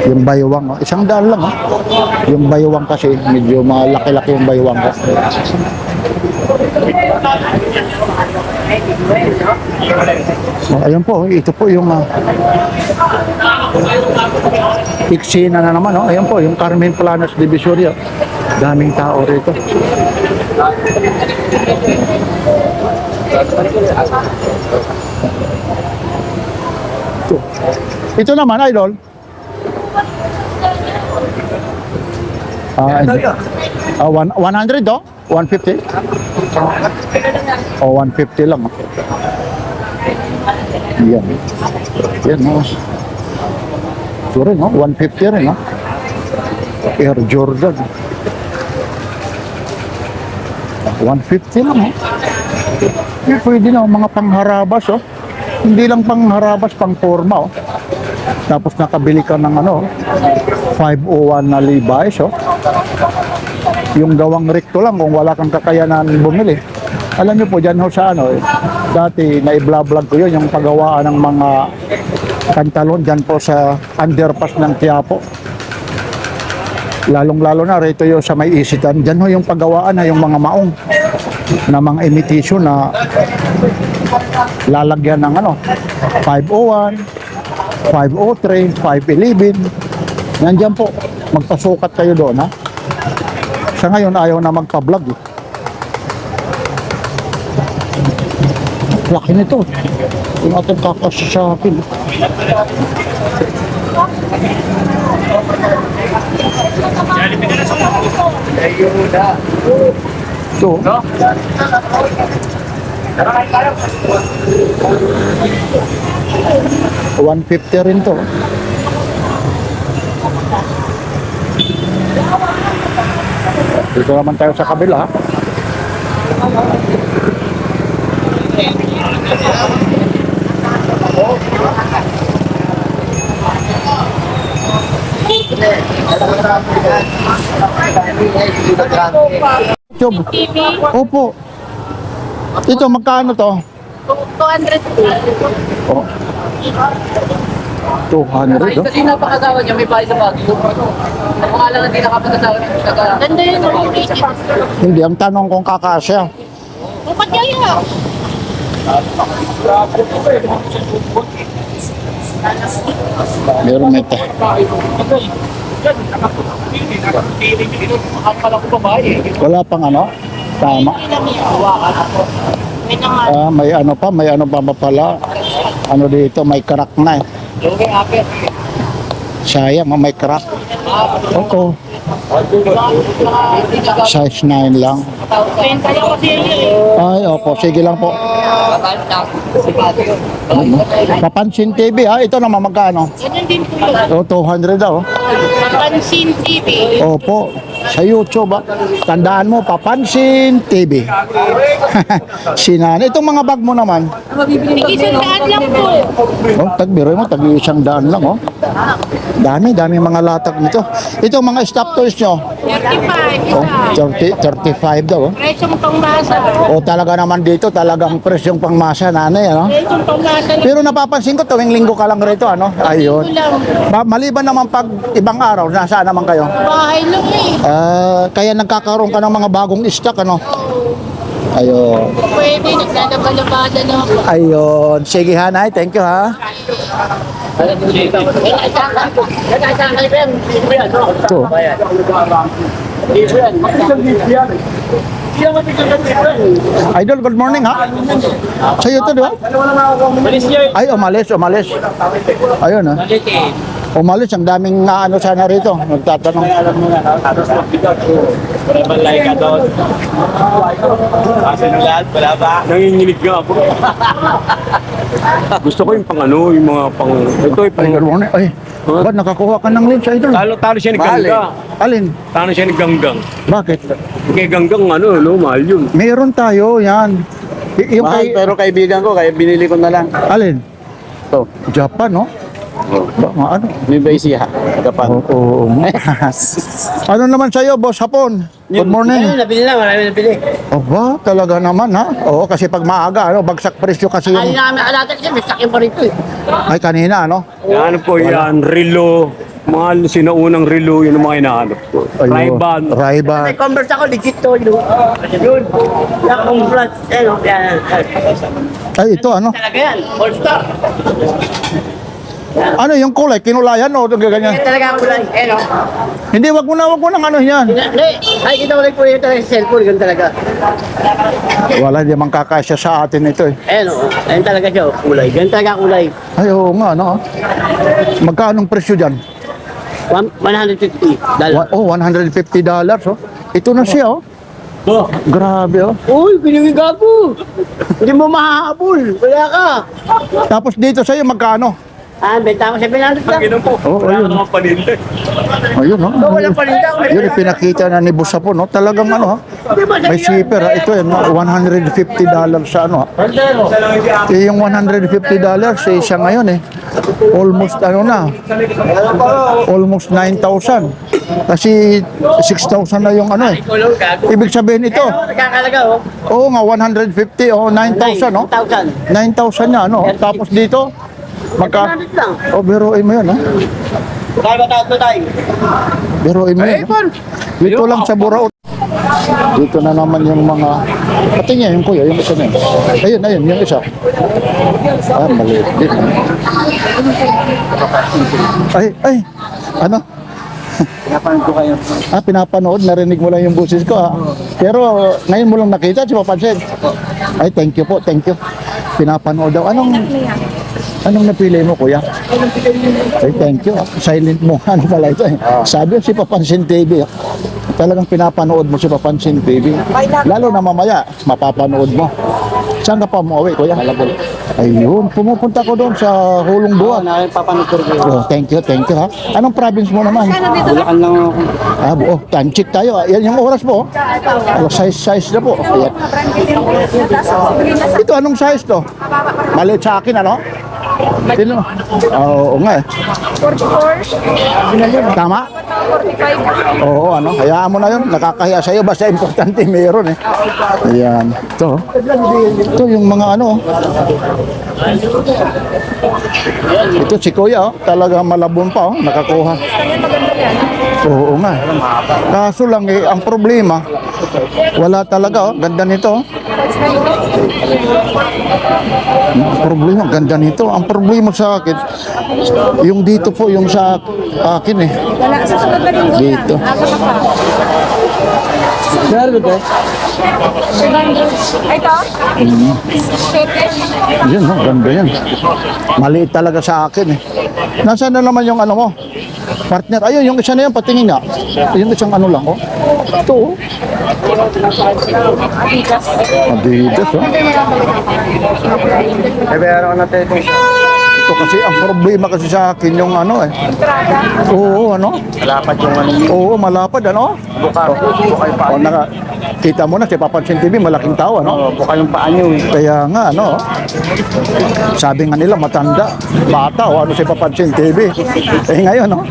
Yung baywang, 100 lang. Yung baywang kasi, medyo malaki-laki yung baywang. Oh, ayun po, ito po yung Iksina na naman, oh. Ayun po, yung Carmen Planas Divisoria. Daming tao rito. Ito naman, idol. Ah, 100 do? 150? Oh, 150 lang. Oh. Yan. Yan, oh. Ito rin, oh. 150 rin, oh. Air Jordan. 150 lang, oh. Eh, pwede na, mga pangharabas, oh. Hindi lang pangharabas, pang forma, oh. Tapos nakabili ka ng ano, 501 na Levi's, oh. Yung gawang recto lang kung wala kang kakayanan bumili. Alam niyo po dyan ho sa ano, dati na-i-vlog ko yun, yung paggawaan ng mga pantalon dyan po sa underpass ng Quiapo. Lalong-lalo na rito yung sa may isitan. Dyan ho yung paggawaan na yung mga maong na mga imitation na lalagyan ng ano, 501, 503, 511. Nandyan po, magpasukat kayo doon ha. Sa ngayon ayaw na magpa-vlog eh. Laki nito. Yung ating kakasya sa akin. So, $150 rin to. Dito naman tayo sa kabila. YouTube. Opo. Ito, magkano to? 200 Oh. 200, oh. Kasi napakasawa niya, may bahay sa bago. Ako nga lang hindi nakapag-asawa niya. Ganda yun. Hindi, ang tanong kung kakasya. Ba't kaya? Meron ito. Wala pang ano? Tama. May ano pa, may ano pa pala. Ano dito, may crack na eh. Sayang, may crack. Oo. Size 9 lang. Ay, opo, sige lang po. Papansin TV ha, ito naman magkano? Ganyan din po yun. Oh, 200 daw. Papansin TV. Opo, sa YouTube ha. Tandaan mo, Papansin TV. Sinan. Itong mga bag mo naman. Tig-100 lang po. Oh, tagbiro mo, tag-100 lang oh. Dami mga latag nito. Ito mga stop toys nyo. 35 Oh, isa. 35 daw oh. Presyong pangmasa. O talaga naman dito, talagang presyong pangmasa nanay, ano? Presyong pangmasa. Pero napapansin ko, tuwing linggo ka lang rito, ano? Ayun. Maliban naman pag ibang araw, nasaan naman kayo? Bahay lang eh. Kaya nagkakaroon ka ng mga bagong stock, ano? Ayun. Pwede, naglalabada na ako. Ayun. Sige, Hanay. Thank you, ha? Ito. Idol, good morning, ha? Sa'yo ito, di ba? Ay, umalis. Ayun, ha? Umalis, ang daming ano sana rito. Nagtatanong. Malay ka doon. Kasi nung lahat, wala ba? Nanginginig ka ako. Gusto ko yung pang ano, yung mga pang... Ito yung pang... Ay, good morning. Ay, ba't nakakuha ka ng lens, Idol? Talo siya ni Ganggang. Alin? Talo siya ni Ganggang. Bakit? Kay Ganggang ano, no, mahal yun. Meron tayo, yan. Yung kay... pero kaibigan ko, kaya binili ko na lang. Alin? Ito, Japan, no? Ano? New Basia, Japan. Oo. Ano naman sa'yo, Boss Hapon? Good morning. Nabili na, marami nabili. Aba, talaga naman ha? Oo, kasi pag maaga, ano, bagsak presyo kasi Ay yung... namin alata kasi may sakyan pa rito eh. Ay, kanina, ano? Ano po yan, relo. Mga sinaunang relo, yun ang mga hinahanap ko. Ayun. Ray-Ban. Ray-Ban. May Converse ako, legit to. Yun. Yun. Yung Converse, ano, yan. Ay, ito, ano? Talaga yan, all star. Ano yung kulay? Kinulayan o ganyan? Yan talaga ang kulay. Ano? Hindi, wag mo nang ano yan. Hindi, ay kita ko lang po yung talaga sa cellphone, ganun talaga. Wala, hindi man kakasya sa atin ito eh. Ano, ayun talaga siya, oh, kulay. Ganun talaga ang kulay. Ay, oo nga, ano? Magkano presyo dyan? 150 $. Oh, $150 oh. Ito na siya oh. Grabe oh. Uy, pinigay po. Hindi mo mahahabol. Wala ka. Tapos dito sa'yo magkano? Benta ko 700 lang. Oh, ayun. Ayun oh. Walang palinta. Yun, ipinakita na ni Boss Hapon, no? Talagang ano, ha? May shipper, ha? Ito yan, $150 sa ano, ha? Eh, yung $150, eh, siya ngayon, eh. Almost, ano na, almost 9,000. Kasi 6,000 na yung ano, eh. Ibig sabihin ito, Nagkakalaga, oh. oo nga, 150, oh, 9,000, no? 9,000. 9,000 na, ano? Tapos dito, magka... 700 lang. Oh, biruin mo yun, ha? Kaya ba tayo tayo? Biruin mo yun, ha? Dito lang sa Buraot. Dito na naman yung mga... Pati niya, yung kuya, yung isa na yun. Ayun, yung isa. Maliit din. Ay, ano? Pinapanood ko kayo. Pinapanood, narinig mo lang yung boses ko, ha? Pero ngayon mo lang nakita, si Papansin. Ay, thank you po, thank you. Pinapanood daw. Anong napili mo, kuya? Ay, thank you. Silent mo. Ano pala ito eh. Sabi si Papansin TV. Talagang pinapanood mo si Papansin TV. Lalo na mamaya, mapapanood mo. Saan ka pa umuwi, kuya? Malabon. Ayun, pumupunta ko doon sa Hulong Buwan. Napapanood ko rin. Oh, thank you ha. Anong province mo naman? Bulacan lang ako. Oh, time check tayo. Yan yung oras po. Size na po. Ayan. Ito, anong size to? Maliit sa akin, ano? Sino? Oo nga eh. 44. Tama? 45. Oo, ano? Hayaan mo na yun. Nakakahiya sa'yo. Basta importante meron eh. Ayan. Ito yung mga ano. Ito si Kuya, oh. Talaga malabon pa, oh. Nakakuha. Oo nga. Kaso lang eh, ang problema, wala talaga, oh. Ganda nito, oh. Ang problema, ganda nito. Ang problema sa akin, yung dito po, yung sa akin eh. Wala, sa sunod na linggo Dito. na. Aga pa pa. Ito? Yan, oh, ganda yan. Maliit talaga sa akin eh. Nasaan na naman yung ano mo? Partner. Ayun, yung isa na yan, patingin nga. Yung isang ano lang, oh. Ito, oh. Adidas, oh. Meron na tayo itong Ito kasi, ang problema kasi sa akin yung ano eh. Oo, ano? malapad yung ano. Oo, malapad, ano? Bukay pa. O, kita mo na, si Papansin TV, malaking tao, ano? Bukay yung paa nyo eh. Kaya nga, ano? Sabi nga nila, matanda, bata, o ano si Papansin TV. Eh ngayon, no?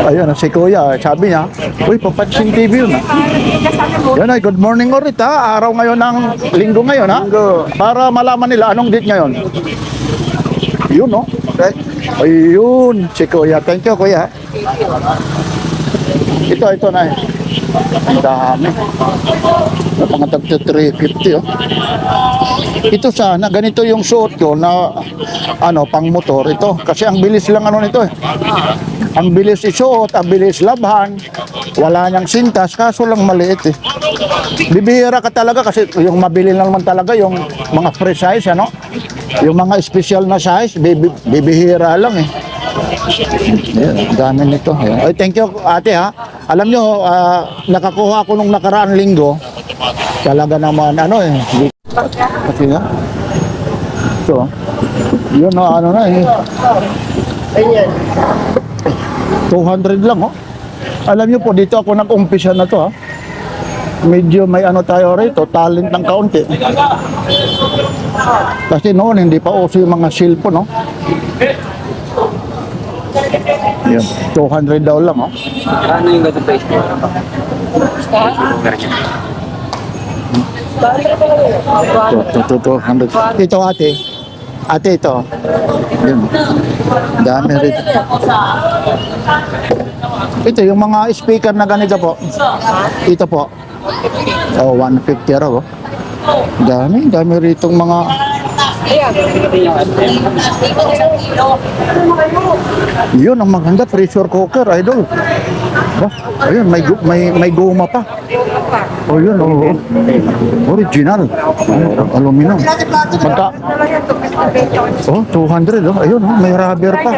Ayun, si Kuya, sabi niya, uy, Papansin TV yun, ha? Yan ay, good morning ulit, ha? Araw ngayon ng linggo ngayon, ha? Para malaman nila anong date ngayon. Yun, no? Ayun, si Kuya. Thank you, Kuya. Ito na eh. Ang dami. Napangatag to 350, oh. Ito sana, ganito yung suot ko na, ano, pang motor. Ito, kasi ang bilis lang ano nito eh. Ang bilis isuot, ang bilis labhan. Wala niyang sintas, kaso lang maliit eh. Bibihira ka talaga kasi yung mabili lang naman talaga yung mga free size, ano? Yung mga special na size, bibihira lang eh. Ayan, dami nito. Ayan. Ay, thank you ate ha. Alam nyo, nakakuha ako nung nakaraan linggo. Talaga naman, ano eh. Kasi nga. Ito. Yun o, ano na eh. 200 lang oh. Alam nyo po, dito ako nag-umpisa na to ha. Medyo may ano tayo rito, talent ng kaunti. Kasi noon, hindi pa uso yung mga cellphone, no? Yan, 200 daw lang, oh. Ano yung gato price mo? Ito, 200. Ito, ate. Ate, ito. Yan. Dami rito. Ito, yung mga speaker na ganito po. Ito po. Oh, 150 raw, oh. Dami rito mga... Yun ang maganda, pressure cooker, idol. Oh, ayun, may goma pa. Oh, yun, oh. Original. Oh, aluminum. Magka... Oh, 200, oh. Ayun, oh, may rubber pa.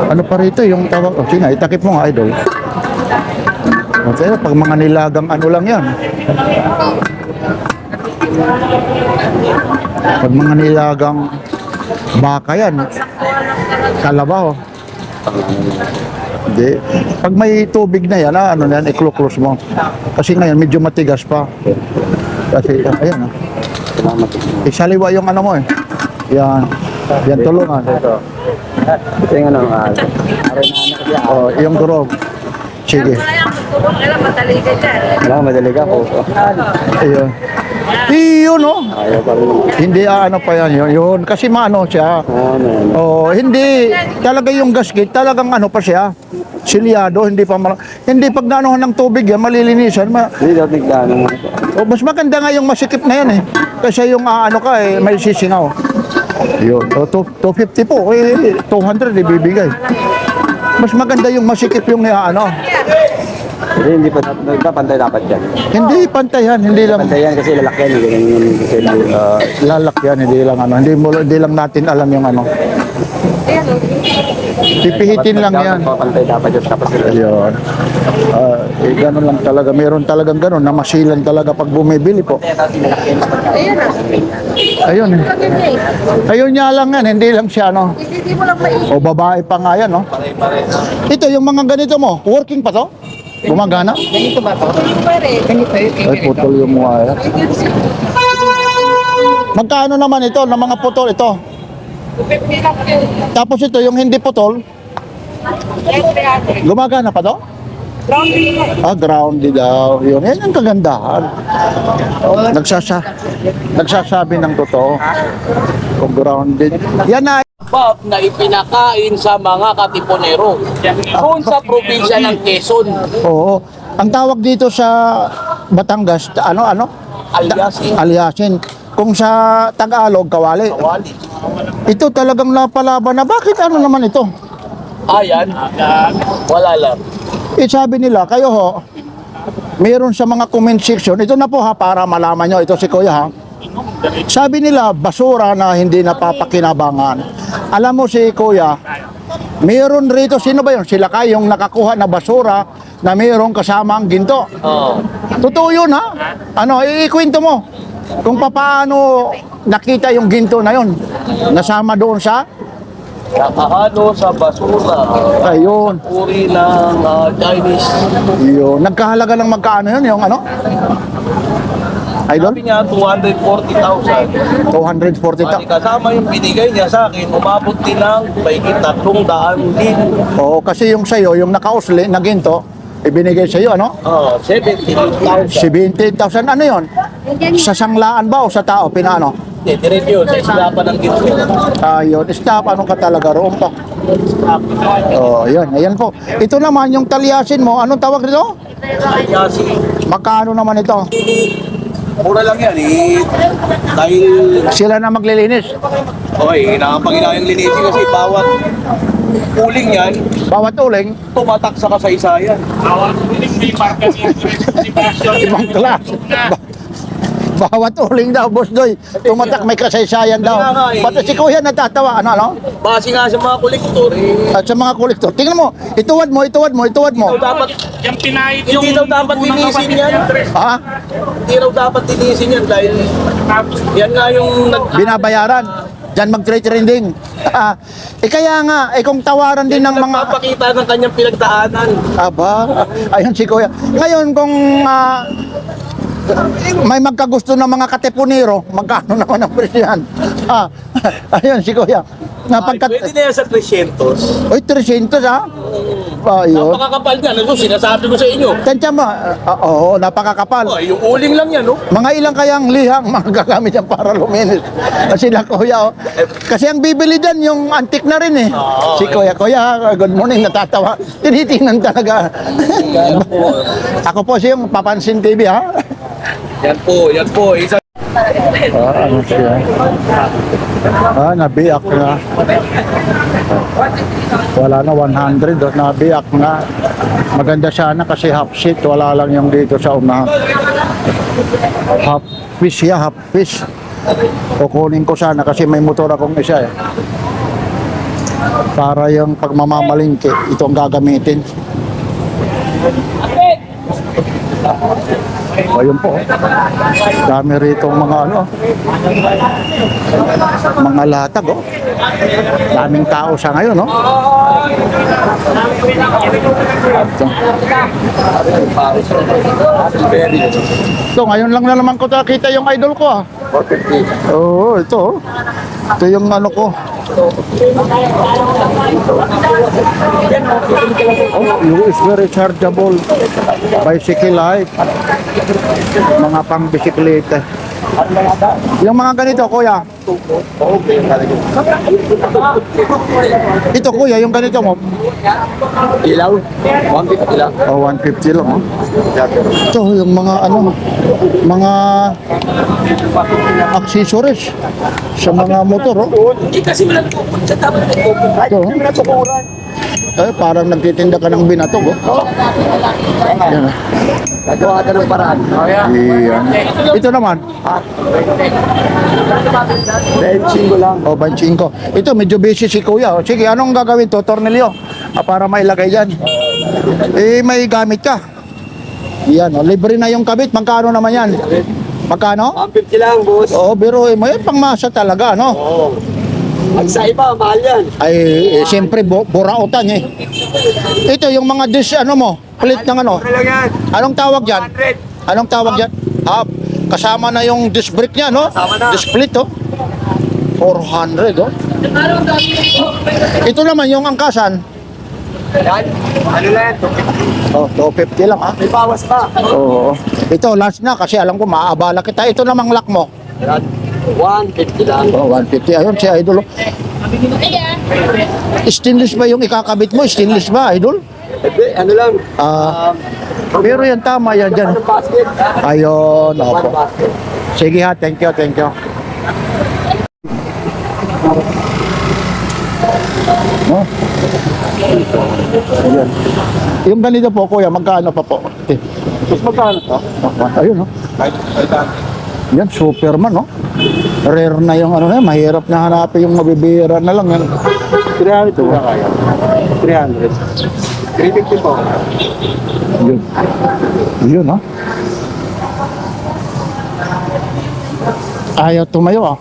Ano pa rito yung tawag? Oh, sige, itakip mo nga, idol. Okay, pag mga nilagang ano lang yan. Pag mga nilagang baka yan, kalabaw. Hindi. Pag may tubig na yan, ano na yan, i-close mo. Kasi ngayon, medyo matigas pa. Kasi, ayan. Isaliwa yung ano mo eh. Yan. Yan, tulungan. Ito yung ano, Oh, yung durog. Sige. wala, madali ka po. Ayun. Iyon, no? Hindi ano pa yan, yun. Kasi maano siya. Oh, hindi talaga yung gasket, talagang ano pa siya. Silyado, hindi pa hindi pag naanohan ng tubig yan, malilinisan. Hindi daw tignan. Oh, mas maganda nga yung masikip na yan eh. Kasi yung ano ka eh, may sisingaw. Yun. Oh, 250 po, eh 200 ibibigay. Mas maganda yung masikip yung ano. Hindi pa pantay dapat yan. Hindi pantayan, hindi lang Pantay yan kasi lalakyan. Ganyan yun kasi lalakyan, hindi lang ano. Hindi lang natin alam yung ano. Pipihitin lang yan. Ayun. Ganun lang talaga. Meron talagang ganun. Namasilan talaga pag bumibili po. Ayun. Ayun niya lang yan. Hindi lang siya, no? Hindi mo lang maisip. O babae pa nga yan, no? Ito, yung mga ganito mo, working pa to? Gumagana? Ganito ba to? Ganito Ay, putol yung wire. Magkano naman ito ng mga putol ito? Tapos ito, yung hindi putol, gumagana pa to? Grounded daw. Yun, yan ang kagandahan. Nagsasabi ng totoo. Kung grounded. Yan na. Pop na ipinakain sa mga katipunero doon sa probinsya ng Quezon. Oo. Ang tawag dito sa Batangas, ano? Alyasin. Alyasin. Kung sa Tagalog, kawali. Ito talagang napalaban na. Bakit ano naman ito? Ayan, wala lang. Sabi nila, kayo ho, meron sa mga comment section, ito na po ha, para malaman nyo, ito si Kuya ha. Sabi nila, basura na hindi napapakinabangan. Alam mo si Kuya, meron rito, sino ba yun? Sila kayong nakakuha na basura na meron kasama ang ginto. Totoo yun ha? Ano, ikwento mo kung paano nakita yung ginto na yun. Nasama doon sa? Nakahalo sa basura. Ayun. Uri ng Chinese. Yun. Nagkahalaga ng magkaano yun? Yung ano? Idol? Sabi niya, 240,000. 240,000. Kasama yung binigay niya sa akin, umabot din ng mahigit 300 din. Oo, kasi yung sa'yo, yung nakausli na ginto, ibinigay sa'yo, ano? 70,000. 70,000. Ano yun? Sa sanglaan ba o sa tao? Pinano? Diretso yun, sa islapan ng ginto. Ayun. Stop, anong katalaga? Roon po. Oh, yun. Ayan po. Ito naman, yung talyasin mo, anong tawag nito? Kasi, Magkano naman ito? mura lang yan eh. Dahil, Sila na maglilinis. okay, nakapanginalang linisin kasi bawat uling yan, Bawat uling, tumatak sa kasaysayan. ibang klase. Bawat uling daw, Boss Doy. Tumatak may kasaysayan daw. Pati si Kuya natatawa. Ano? Base nga sa mga kolektor, At sa mga kolektor. Tingnan mo. Ituwad mo. dapat, hindi daw dapat linisin yan. Ha? Hindi daw dapat linisin yan dahil yan nga yung Binabayaran. Diyan mag-trending. Kaya nga, kung tawaran din ng mga... nagpapakita ng kanyang pinagdaanan. Aba, ayun si Kuya. Ngayon, kung may magkagusto ng mga katipunero, magkano naman ang presyo yan? Ayun si Kuya. Pwede na yan sa 300. Uy, 300 ha? Ayun. Napakakapal niya. Ano, sinasabi ko sa inyo. Tansya mo, oo, napakakapal. Oh, yung uling lang yan, no? Mga ilang kayang lihang magagamit yan para luminis. Sila Kuya, oh. Kasi ang bibili dyan, yung antik na rin eh. Si Kuya, good morning, natatawa. Tinitingnan talaga. Ako po siyang Papansin TV ha. Yan po. Isa Ano siya? Nabiyak na. Wala na 100, nabiyak na. Maganda sana kasi half seat, wala lang yung dito sa unahan. Half fish. Kukunin ko sana kasi may motor akong isa eh. Para yung pagmamamalingki, ito ang gagamitin. Ayun po. Dami rito mga mga latag oh. Daming tao sa ngayon no. So ngayon lang na naman ko nakita yung idol ko ah. Oo, ito oh. Ito yung ano ko. USB rechargeable bicycle light. Mga pang bisikleta. Yung mga ganito, Kuya. Ito, Kuya, yung ganito mo. ilaw. 150 lang. 150 lang. Ito, yung mga mga accessories sa mga motor. Hindi kasi malagpupun sa tapat ng kupon. Ito, parang nagtitinda ka ng binatog. Yan. Nagawa ka ng paraan. Yan. Ito naman. Benching ko lang. O, 25. Ito, medyo busy si kuya. O, sige, anong gagawin to, Tornilyo? Para mailagay dyan. May gamit ka. Yan, libre na yung kabit. Magkano naman yan? Magkano? 150 lang, boss. Oo, pero may pangmasa talaga, no? Oo. At sa iba, mahal yan. Ay, siyempre, burautan eh. Ito, yung mga dish, ano mo, plate ng ano. Ano lang yan? Anong tawag dyan? 100. Anong tawag dyan? Kasama na yung disc brake niya, no? Kasama na. Disc plate, oh. 400, oh. Ito naman, yung angkasan. Yan. Ano lang yan? Oh, 250 lang, ah. May bawas pa. Oo. Ito, last na, kasi alam ko, maaabala kita. Ito namang lock mo. Yan. 150 lang. Oh, 150. Ayun, si Idol, oh. Stainless ba yung ikakabit mo? Stainless ba, Idol? Hindi, ano lang. Pero yan, tama yan dyan. Anong basket? Ayun, One opo. basket. Sige ha, thank you, thank you. Oh. Ayan. Yung ganito po, kuya, magkano pa po? Mas magkano to? Ayun, no? Yan, Superman, no? Rare na yung ano na, mahirap na hanapin yung mabibira na lang. Yan. 300 to. 300. 350 po. Yun. Yun, no? Ayaw tumayo, ah.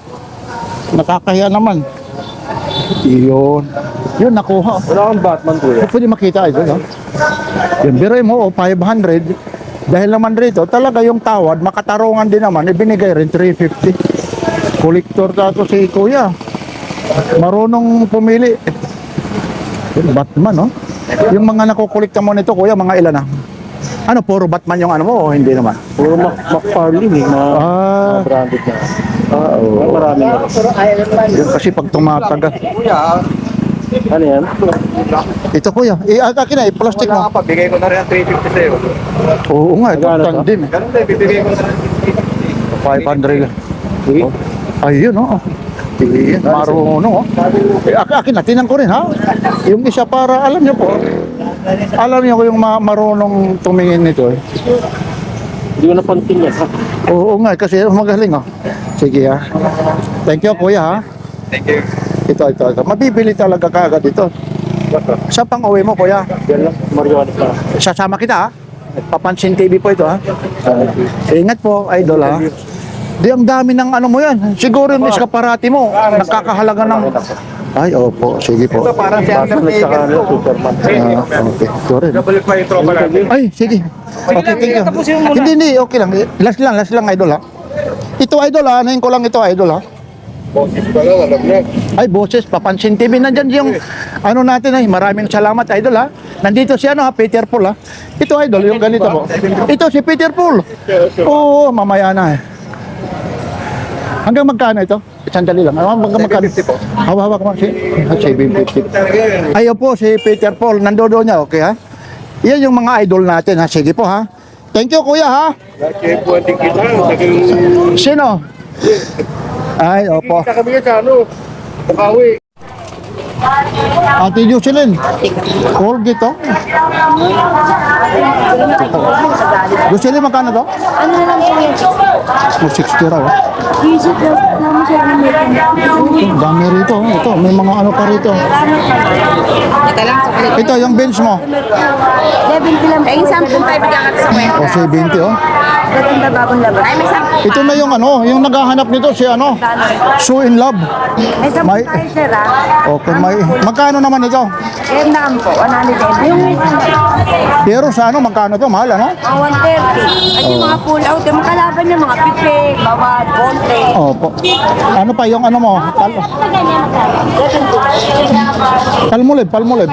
Nakakahiya naman. Yun. Yun, nakuha. Wala kang Batman, kuya. Pwede makita ito, no? Yun, biroy mo, 500. Dahil naman rito, talaga yung tawad, makatarungan din naman, ibinigay rin 350. Kolektor tato si kuya. Marunong pumili. Yun, Batman, no? Yung mga nakukolekta mo nito, kuya, mga ilan na? Ano, puro Batman yung ano mo o hindi naman? Puro McFarlane eh. Mga branded na. Oo. Marami na. Yun, kasi pag tumatagal. Kuya, Ano yan? Ito kuya, akin na, plastic wala mo. ka pa. Bigay ko na rin ang 350 sa'yo. Oo nga, ito Magkano to? tandem. Ganun din, bibigay ko na rin. 500 lang. Ayun, oh. Ayun, marunong, oh. Akin na, tinan ko rin, ha? Yung isa para, alam niyo po, alam niyo ko yung marunong tumingin nito, eh. Hindi ko napansin yan. Oo nga, kasi magaling, oh. Sige, ha. Thank you, kuya, ha. Thank you. Ito. Mabibili talaga kaagad ito. Sa pang uwi mo, kuya. Yan lang, marijuana pa. Sasama kita, ha. Papansin TV po ito, ha. Ingat po, idol, ha. Di ang dami ng ano mo yan. Siguro yung eskaparati mo, nakakahalaga ng... Ay, opo. Sige po. Ito parang si Undertaker to. Superman. Okay. Sorry. Balik pa yung tropa natin. Ay, sige. Okay, thank you. Hindi, okay lang. Last lang, idol, ha. Ito, idol, ha. Anayin ko lang ito, idol, ha. Boses pa lang, alam niya. Ay, boses, Papansin TV. Nandyan yung, ano natin, ay, maraming salamat, idol, ha. Nandito si, ano, ha, Peter Paul, ha. Ito, idol, yung ganito po. Ito, si Peter Paul. Oo, mamaya na, eh. Hanggang magkano ito? Sandali lang. Hanggang magkano? 750 po. Hawak mo si 750. Ayaw po, si Peter Paul. Nandodo niya, okay, ha? Yan yung mga idol natin, ha. Sige po, ha. Thank you, kuya, ha. Kaya puwedeng kita. Saking... Sino? Ay, opo. Kita kami yan sa ano. Bukawi. Ate Jocelyn, Colgate to? Jocelyn, magkano to? Ano na lang po yun? 60 raw. Visit lang namin siya ng meeting. Ito, dami rito. Ito, may mga ano pa rito. Ito lang sa kulit. Ito, yung bench mo. 70 lang. Ay, 10 tayo bigyan sa kwenta. O, 70, oh. Dating na bagong labas. Ay, may 10. Ito na yung ano, yung naghahanap nito si ano, So in Love. May 10 May- tayo, sir, ah. Okay, magkano naman ito? Eh, naam po. 180. Yung Pero sa ano, magkano to? Mahal, ano? 130. At yung mga pull out, yung makalaban niya, mga pipe, bawat, bonte. Opo. Ano pa yung ano mo? Palmolive.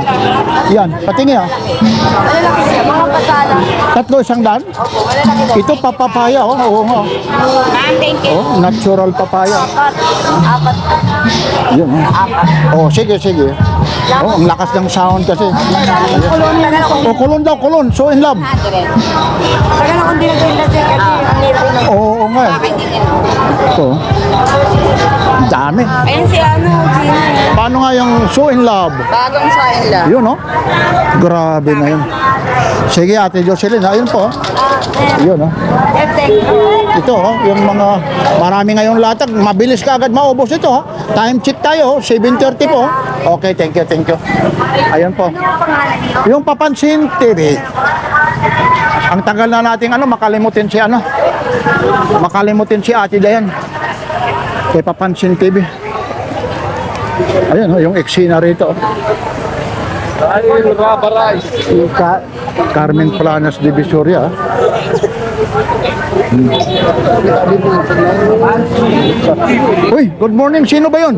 Yan, patingin, ah. Malalaki siya, mga pasala. Tatlo, 100? Opo, malalaki daw. Ito, papaya, oh. Oo, nga. Thank you. Oh, natural papaya. Apat. Yun, oh. Oh, sige. Oh, ang lakas ng sound kasi. Oh, kulon daw, kulon. So in love. Tagal akong dinagdila kasi ang hirap na. Oo nga. Ito. Dami. Ayan si Gina. Paano nga yung so in love? Bagong sa ila. Yun, oh. Grabe na yun. Sige, Ate Jocelyn. Ayun po. Yun, oh. Ito, oh, yung mga marami ngayong latag. Mabilis ka agad maubos ito, oh. Time check tayo, 7:30 po. Okay, thank you. Ayun po. Yung Papansin TV. Ang tagal na nating makalimutin si Ate Dayan. Kay Papansin TV. Ayun, oh, yung eksena rito. Yung Carmen Planas Divisoria. Uy, good morning. Sino ba yun?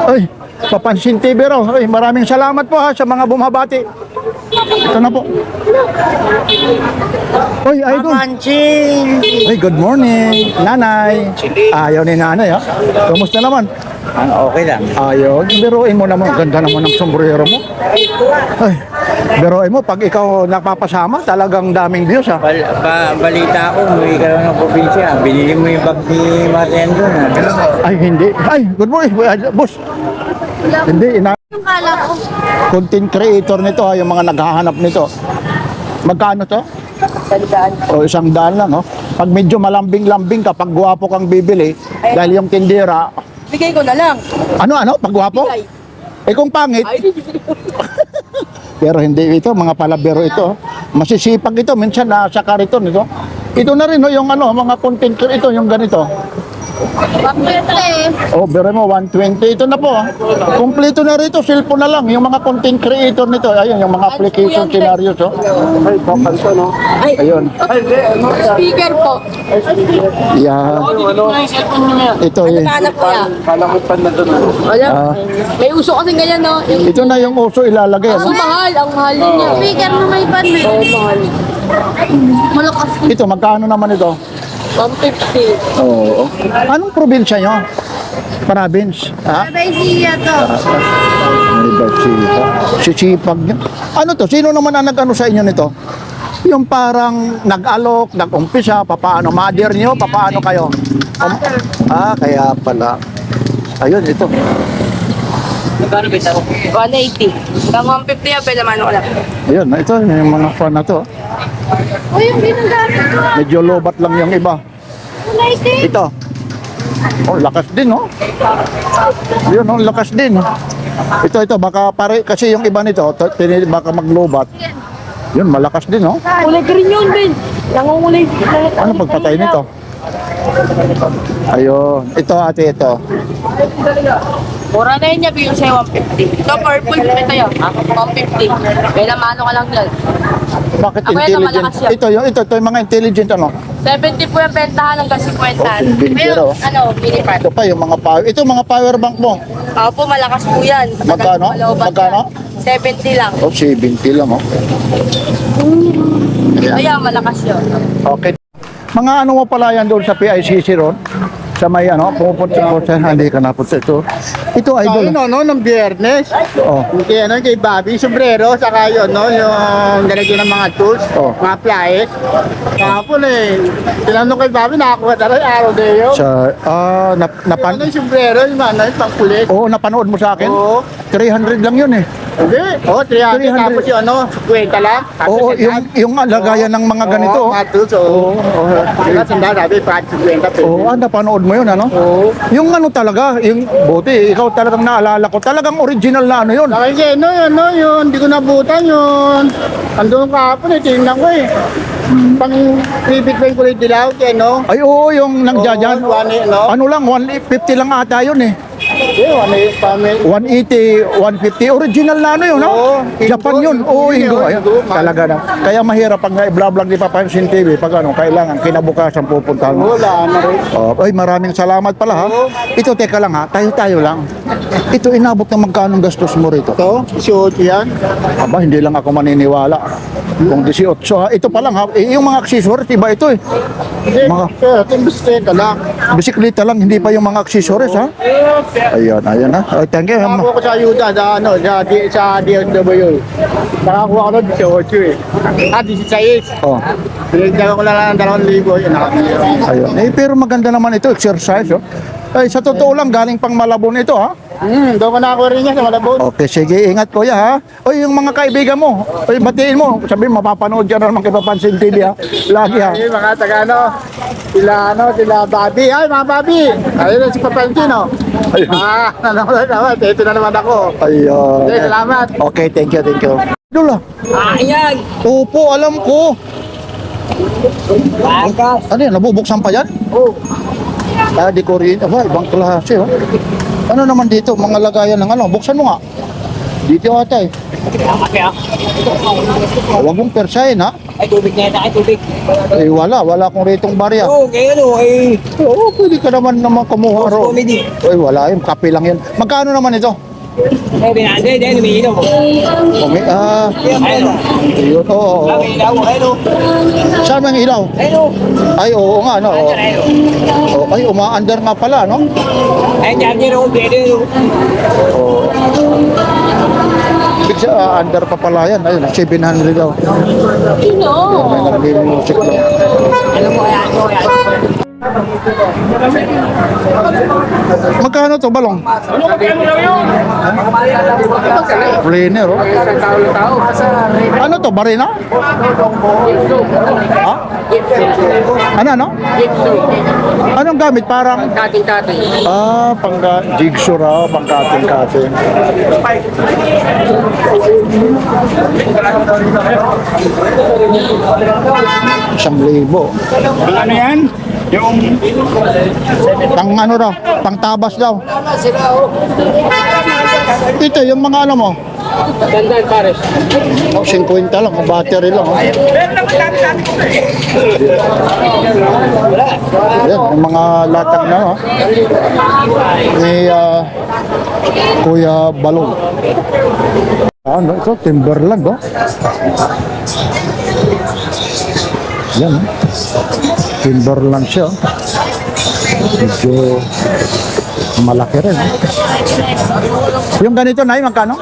Uy, Papansin TV raw. Uy, maraming salamat po sa mga bumabati. Ito na po. Uy, idol. Papansin! Uy, good morning. Nanay. Ayaw ni nanay, ha? Kumusta naman? Okay lang. Ayaw. Biruin mo naman. Ganda naman ng sombrero mo. Ay, biruin mo. Pag ikaw napapasama, talagang daming views, ha? Balita ko, umuwi ka lang ng probinsya. Binili mo yung bag ni Marian doon. Ay, hindi. Ay, good morning. Boss. Hindi, Yung kala ko. content creator nito, ha, yung mga naghahanap nito. Magkano to? O, 100 lang, oh. Pag medyo malambing-lambing ka, pag gwapo kang bibili, dahil yung tindera, Bigay ko na lang. ano, pag gwapo? Eh kung pangit, pero hindi ito, mga palabero ito. Masisipag ito, minsan nasa kariton ito. Ito na rin, oh, yung mga content creator, yung ganito. Oh, biro mo, 120. Ito na po. Kompleto na rito. Cellphone na lang. Yung mga content creator nito. Ayun, yung mga application scenarios. Oh. Ay, papansa, no? Ayun. Speaker po. Yeah. Ito, eh. Hanap ko yan. Kalakutan na doon. Wala. May uso kasi ganyan, no? Yung Ito na yung uso ilalagay. Ano? mahal. Ang mahal niya. Speaker na may ban. Oo, mahal. Malakas. Ito, magkano naman ito? 150. Oo. Anong probinsya nyo? Province? Ha? Baysiya to. Sisipag nyo. Ano to? Sino naman ang nag-ano sa inyo nito? Yung parang nag-alok, nag-umpisa, papaano? Mother nyo, papaano kayo? Kaya pala. Ayun, ito. Magkano ba ito? 180. Hanggang 150 yan, pwede mano ko lang. Ayun, ito yung mga fan na to. Uy, yung ginagamit ko. Medyo lobat lang yung iba. 180. Ito. Oh, lakas din, oh. Yun, oh, lakas din. Oh. Ito, baka pare, kasi yung iba nito, baka maglobat. Yun, malakas din, oh. Kulay green yun, Ben. Nangungulay. Ano pagpatay nito? Ayun. Ito, ate, ito. Mura na yun niya, bigyan sa'yo 150. Ito, purple. Ito yun. 150. Kaya mano ka lang yan. Bakit Ako yan, intelligent? malakas yan. Ito yung mga intelligent, ano? 70 po yung bentahan hanggang 50. Bintero. Mini part. Ito pa, yung mga power. Ito, mga power bank mo. Opo, malakas po yan. Magkano? Magkano? 70 lang. Oh, 70 lang, oh. Ayan. Kaya malakas yun. Okay. Mga ano mo pala yan doon sa PICC ron? Sa may pumupunta ko sa hindi ka napunta ito. Ito idol. Nung biyernes, Oh. kay Bobby, sombrero, saka yun, yung dalagyan ng mga tools, Oh. mga pliers. Kahapon tinanong kay Bobby, nakakuha talaga araw na yun. Sa Yung sombrero, yung pangkulit. Oo, napanood mo sa akin? Oo. 300 lang yun, eh. Hindi, 300, 300. tapos yung 50 lang. Tapos Oo, sandal. yung lagayan ng mga ganito. Oo, Oh. mga tools, oo. Diba, sandal, sabi, 50 Oo, napanood mo yun, ano? Oo. Yung ano talaga, yung buti, ikaw talagang naalala ko. Talagang original na ano yun. Kasi yun, hindi ko nabutan yun. Andun kahapon, tingnan ko Pang bibig ko yung dilaw, Ay, oo, yung nagjajan. Oo, Ano lang, 150 lang ata yun, eh. 180, 150. Original na ano yun, no? Oo, Japan yun. Oo, Hindu. Ayun, Hindu, talaga na. Kaya mahirap pag na-vlog ni Papansin TV, pag kailangan kinabukasan pupuntahan mo. Wala na rin. Ay, maraming salamat pala, ha. Ito, teka lang, ha. Tayo lang. Ito, inabot ng magkanong gastos mo rito. Ito, suot yan. Aba, hindi lang ako maniniwala. Kung 18, ha. Ito pa lang, ha. Yung mga accessories, iba ito, eh. Hindi, Mga ito, bisteka lang. bisikleta lang, hindi pa yung mga accessories, ha. Ayun, ayun ha. Oh, thank you. Nakakuha ko sa ayuda sa ano, sa DSW. Nakakuha ko doon 18 eh. 16. Oh, Pinagdagan ko lang ng 2,000 yun. ayun. Eh, pero maganda naman ito, exercise. Oh. Ay, sa totoo lang, galing pang Malabon ito ha. Doon ko nakakuha rin niya sa Malabon. Okay, sige, ingat kuya ha. Oy, yung mga kaibigan mo, oy, batiin mo. Sabi, mapapanood dyan naman kay Papansin TV ha. Lagi ha. Ay, mga taga sila Bobby. Ay, mga Bobby. Ayun si Papansin, no? Ayun. Nanonood naman. Ito na naman ako. Ayun. Okay, salamat. Okay, thank you, thank you. Dula. Ayan! Opo, alam ko. Ano yan, nabubuksan pa yan? Oo. Di ko rin. Aba, ibang klase, oh. Ano naman dito, mga lagayan ng ano, buksan mo nga. Dito ata eh. Huwag mong persahin ha. Ay, tubig na yata, ay tubig. Eh, wala akong retong barya. Oo, kaya ano, ay... Oo, pwede ka naman kumuha Boss ro. comedy. Ay, wala yun, kape lang yan. Magkano naman ito? Ay, binanda, dahil umiinom. Ayun, oo. Ay, ilaw, ayun o. Saan ang ilaw? Ayun o. Ay, oo nga, no. Oo. Oh, ay, umaandar nga pala, no? Ay, charger o, pwede o. Oo. Big under pa pala yan. Ayun, 700 daw. Sino? May nag-music daw. Alam mo, ayan o, ayan. Magkano to balong? Planer, oh. Ano to, barina? Ha? Ano? Anong gamit? Parang... Kating-kating. Ah, jigsaw raw, pangkating-kating. ₱1,000. Ano yan? Yung Pang ano daw, pang tabas daw. Ito, yung mga ano mo, Dandan, pares. 50 lang, battery lang. Oh. Yan, yung mga latag na, oh. Ni Kuya Balong. Ano, ito, Timberland, oh. Yan, oh. Timberland siya, oh. Medyo malaki rin, oh. Yung ganito na, magkano?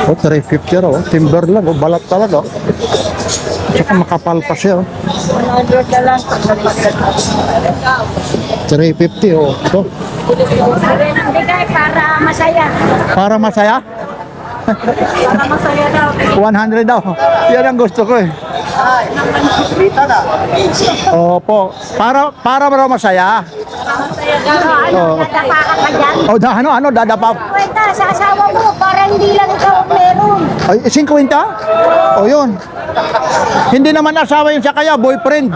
Oh, 350 raw, oh. Timberland, oh. Balat talaga, oh. Tsaka makapal pa siya, oh. 350, oh. Ito. Bigay para masaya. Para masaya? Para masaya daw. 100 daw. Yan ang gusto ko eh. Opo. Para raw masaya. Masaya daw. Ano, Oo. dadapa ka dyan? O ano, dadapa. Kwenta sa asawa mo, para hindi lang ikaw meron. Ay, 50? O yun. Hindi naman asawa yun siya kaya, boyfriend.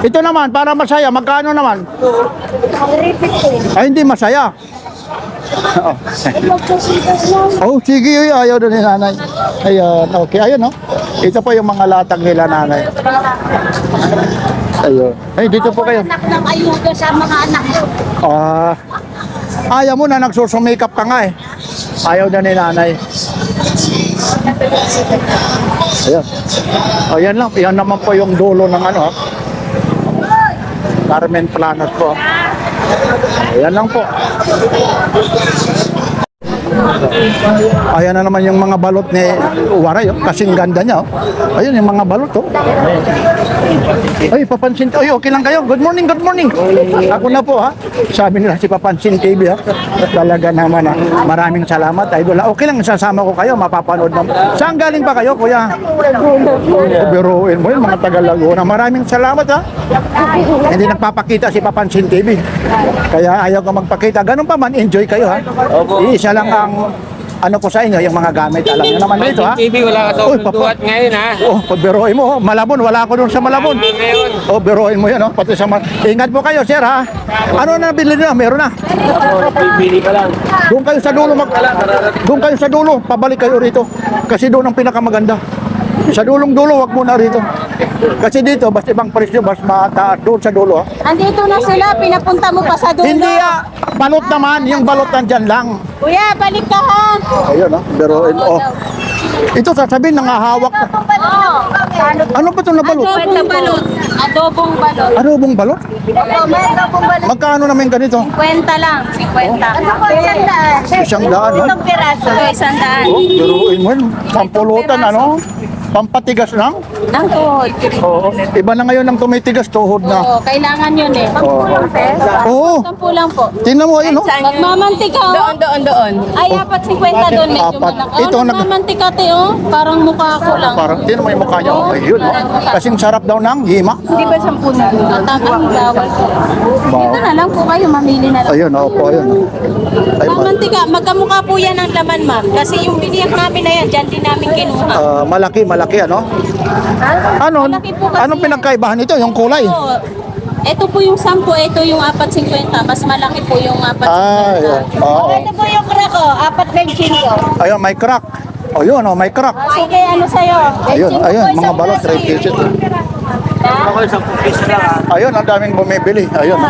Ito naman, para masaya, magkano naman? 350. Ay, hindi masaya. Magkasitas lang. Oh, sige, ayaw doon ni nanay. Ayun, okay, ayun, no? Ito po yung mga latag nila nanay. Ayun. Ay, dito po kayo. Anak ng ayuda sa mga anak mo. Ayaw mo na nagsusumikap ka nga eh. Ayaw na ni nanay. Ayan. Ayan lang. Yan naman po yung dulo ng ano. Carmen Planet po. Ayan lang po. Ayan na naman yung mga balot ni Waray, oh. Kasing ganda niya, oh. Ayun yung mga balot, oh. Ay, Papansin. Ay, okay lang kayo. Good morning, good morning. Ako na po, ha. Sabi nila si Papansin TV, ha. Talaga naman, ha. Maraming salamat, idol. Okay lang, sasama ko kayo. Mapapanood mo. Saan galing pa kayo, kuya? Biruin mo yun, mga taga-Laguna. Maraming salamat, ha. Hindi nagpapakita si Papansin TV. Kaya ayaw ko magpakita. Ganun pa man, enjoy kayo, ha. Isa lang ang ano ko sa inyo, yung mga gamit. Alam nyo naman dito, ha. TV, wala ka Uy, sa duwat ngayon, ha? Oh, pagbiruin mo, oh. Malabon, wala ako doon sa Malabon. Ngayon. Oh, biruin mo yan, oh. Pati sa Ingat po kayo, sir, ha. Ano na bili na? Meron na. Pipili ka lang. Doon kayo sa dulo, doon kayo sa dulo, pabalik kayo rito. Kasi doon ang pinakamaganda. Sa dulong dulo, wag muna rito. Kasi dito, basta ibang presyo, mas mataas doon sa dulo, ha. Andito na sila, pinapunta mo pa sa dulo. Hindi, ah. Balot naman, yung balot nandyan lang. Kuya, balik ka ha. Ayun, ha. Biruin, oh. Ito, sasabihin, nangahawak. Oo. Ano ba ito na balot? Adobong balot. Adobong balot. Adobong balot? Opo, mayroon pong balik. Magkano naman ganito? 50 lang. 50. Ano po, 100? 100, no? Itong piraso. Ito, 100. Oh, turuin mo yun. Pampulutan, ano? Pampatigas lang? Ang tuhod. Oo. Iba na ngayon ang tumitigas, tuhod na. Oo, kailangan yun eh. Oo. 10 lang po. Tingnan mo, ayun, no? Magmamantika oh. Doon. Ay, 4.50 doon. Medyo Apat. malaki. Ito, Oh, nagmamantika te oh. Parang mukha ko lang. Parang, tingnan mo yung mukha niya. Ayun, no? Kasing sarap daw ng hima. Di ba 10 na? Ang bawal po. Dito na lang po kayo, mamili na lang. Ayun, opo, ayun. Ay, Mamantika, magkamukha po yan ang laman, ma'am. Kasi yung biniyak namin na yan, dyan din namin kinuha. malaki, ano? Ano? Malaki po kasi Anong yan. pinagkaibahan nito? Yung kulay? Ito po yung 10, ito yung 4.50. Mas malaki po yung 4.50. Ay, oo. Ito po yung crack ko, 4.25. Ayun, may crack. Ayun, oh, may crack. Sige, ano sa'yo? Ayun, 25 ayun, po mga isang balot, braso 3 pieces. Ako isang piso lang ha. Ayun, ang daming bumibili. Ayun.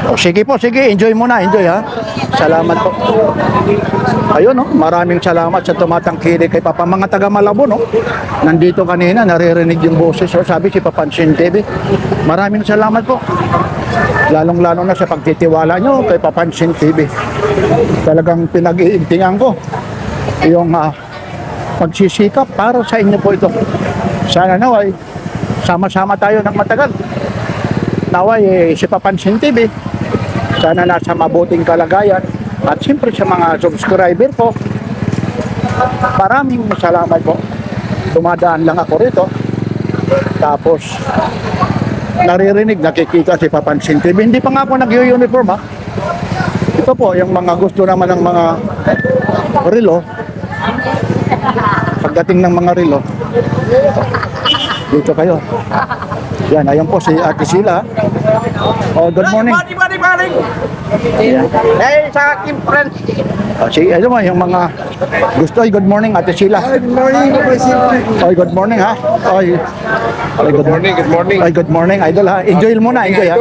Oh, sige po, sige. Enjoy muna, enjoy ha. Salamat po. Ayun, no? Maraming salamat sa tumatangkilik kay Papa. Mga taga Malabo, no? Nandito kanina, naririnig yung boses. So, sabi si Papansin TV. Maraming salamat po. Lalong-lalo na sa pagtitiwala nyo kay Papansin TV. Talagang pinag-iintingan ko yung pagsisikap para sa inyo po ito. Sana naway, sama-sama tayo ng matagal. Naway, si Papansin TV, sana nasa mabuting kalagayan. At siyempre sa mga subscriber ko, maraming salamat po. Dumadaan lang ako rito. Tapos, naririnig, nakikita si Papansin TV. Hindi pa nga ako nag-uniform ha. Ito po, yung mga gusto naman ng mga relo. Pagdating ng mga relo, dito kayo. Yan, ayun po si Ate Sheila. Oh, good morning. Dahil sa aking friend. Si, ano mo, yung mga gusto, good morning, Ate Sheila. Good morning, Oy, good morning ha. Oy, good morning, Good morning. Ay, good morning, idol ha. Enjoy muna, enjoy ha.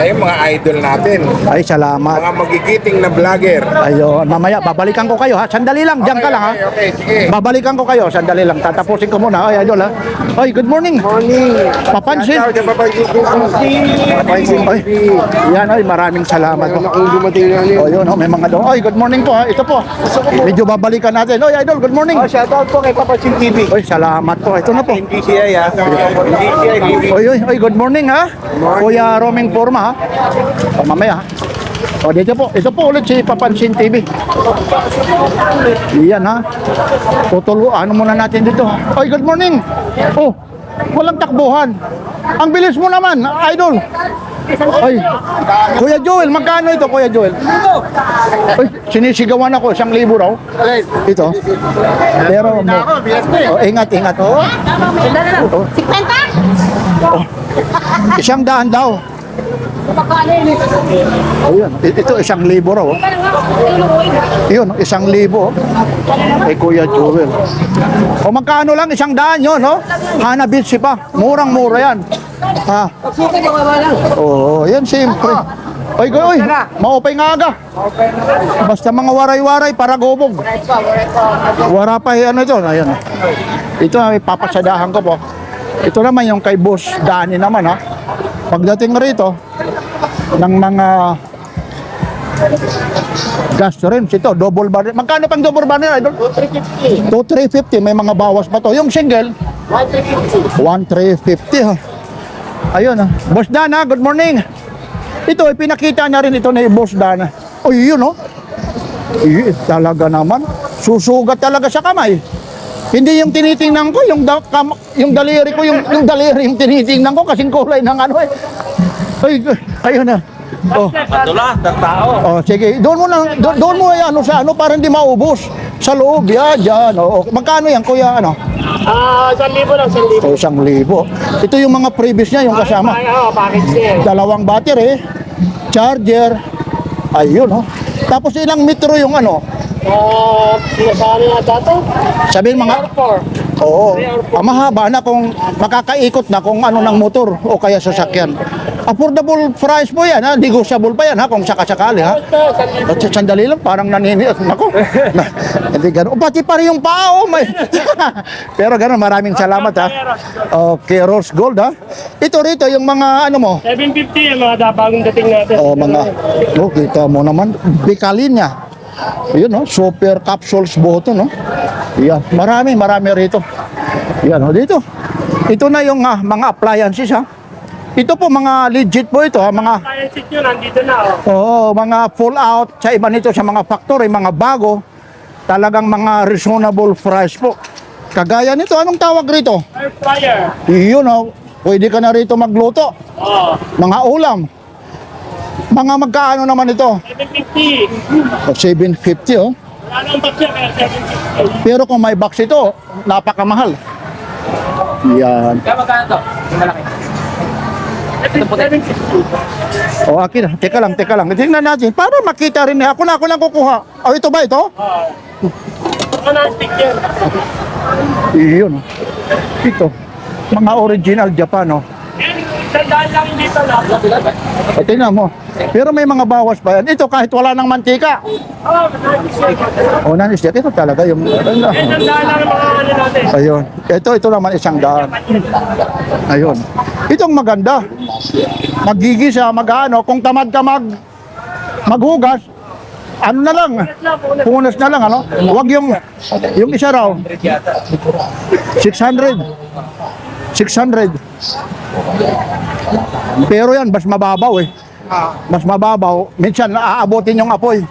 Mga idol natin. Ay, salamat. Mga magigiting na vlogger. Ayun, mamaya, babalikan ko kayo ha. Sandali lang, diyan ka lang ha. Okay, sige. Babalikan ko kayo, sandali lang. Tatapusin ko muna. Ay, idol ha. Oy, good morning. Morning. Papansin. Ciao, Papansin. Oy, yan, oy, maraming salamat po. Kung dumating na yun. Oh, yun, oh, may mga daw. Oy, good morning po ha. Ito po. Medyo babalikan natin. Oy, idol, good morning. Oh, shoutout po kay Papansin TV. Oy, salamat po. Ito na po. DCI ha. DCI TV. Oy, good morning ha. Kuya Roming Forma ha. O, mamaya ha. O, dito po. Ito po ulit si Papansin TV. Iyan ha. Tutulo. Ano muna natin dito? Oy, good morning. Oh, walang takbuhan. Ang bilis mo naman, idol. Oy, Kuya Joel, magkano ito, Kuya Joel? Oy, sinisigawan ako, 1,000 raw. Ito. Pero, oh, ingat. Oh. Oh. 100 daw. Ayun, ito 1,000 raw. Oh. Yun, 1,000 oh. Kay Kuya Joel. O magkano lang 100 yun, no? Hanabitsi pa. Murang-mura yan. Ha? Oo, yan siyempre. Oy, maupay nga aga. Basta mga waray-waray para gubog. Wara pa ano ito, ayan. Ito ay papasadahan ko po. Ito naman yung kay Boss Danny naman ha. Pagdating rito ng mga gas rims ito, double barrel. Magkano pang double barrel, idol? 2,350. May mga bawas pa to. Yung single 1,350 ha. Ayun ha. Boss Dana, good morning. Ito, pinakita na rin ito ni Boss Dana. O yun o. Talaga naman. Susugat talaga sa kamay. Hindi yung tinitingnan ko, yung daliri ko, yung daliri yung tinitingnan ko kasing kulay ng ano eh. Ay, ayun na. Oh. Patula, tao. Oh, sige. Doon mo ay ano sa ano para hindi maubos. Sa loob yan. Oh. Magkano yan, kuya ano? 1,000 lang, 1,000. O, 1,000. Ito yung mga previous niya, yung kasama. Oo, package niya. Dalawang battery, charger. Ayun, oh. Tapos ilang metro yung ano? Sinasabi nga dato? Sabihin mga Oo. Mahaba na kung makakaikot na kung ano ng motor o kaya sasakyan. Affordable price po yan, ha? Negotiable pa yan, ha? Kung sakasakali, ha? At sandali lang, parang naniniot. Nako. Hindi ganun. O, pati pa rin yung paa, oh, may. Pero ganun, maraming salamat, ha? Okay, Rose Gold, ha? Ito rito, yung mga, ano mo? 750 yung mga dabagong dating natin. Oh, mga, oh, kita mo naman, Bicalinia. Yun, no? Super capsules boto, no? Yan, marami rito. Yan, oh, dito. Ito na yung mga appliances, ha? Ito po, mga legit po ito, ha? Mga, Kaya seat nyo, nandito na, oh. oo, mga full out sa iba nito, sa mga factory, mga bago. Talagang mga reasonable price po. Kagaya nito, anong tawag rito? Air fryer. Yun, oh, pwede ka na rito magluto. Oh, Mga ulam. Mga magkaano naman ito? 750. O, 750, oh. Wala nang box niya, kaya 750. Pero kung may box ito, napakamahal. Yan. Kaya magkano to? Yung malaki. 750. O, akin na. Teka lang. Tingnan natin. Para makita rin. Ako lang kukuha. O, ito ba ito? Ano na stick yan? Iyon. Ito. Mga original Japan, oh. Sandaan lang yung dito lang. O, tingnan mo. Pero may mga bawas pa yan. Ito kahit wala ng mantika. O, nanisyak. Ito talaga yung... Sandaan lang yung mga ano natin. Ayun. Ito naman 100. Ayun. Itong maganda. Magigisa, mag-ano. Kung tamad ka maghugas, ano na lang. Punas na lang, ano? Huwag yung isa raw. 600. Pero yan, mas mababaw eh. Mas mababaw. Minsan, aabotin yung apoy.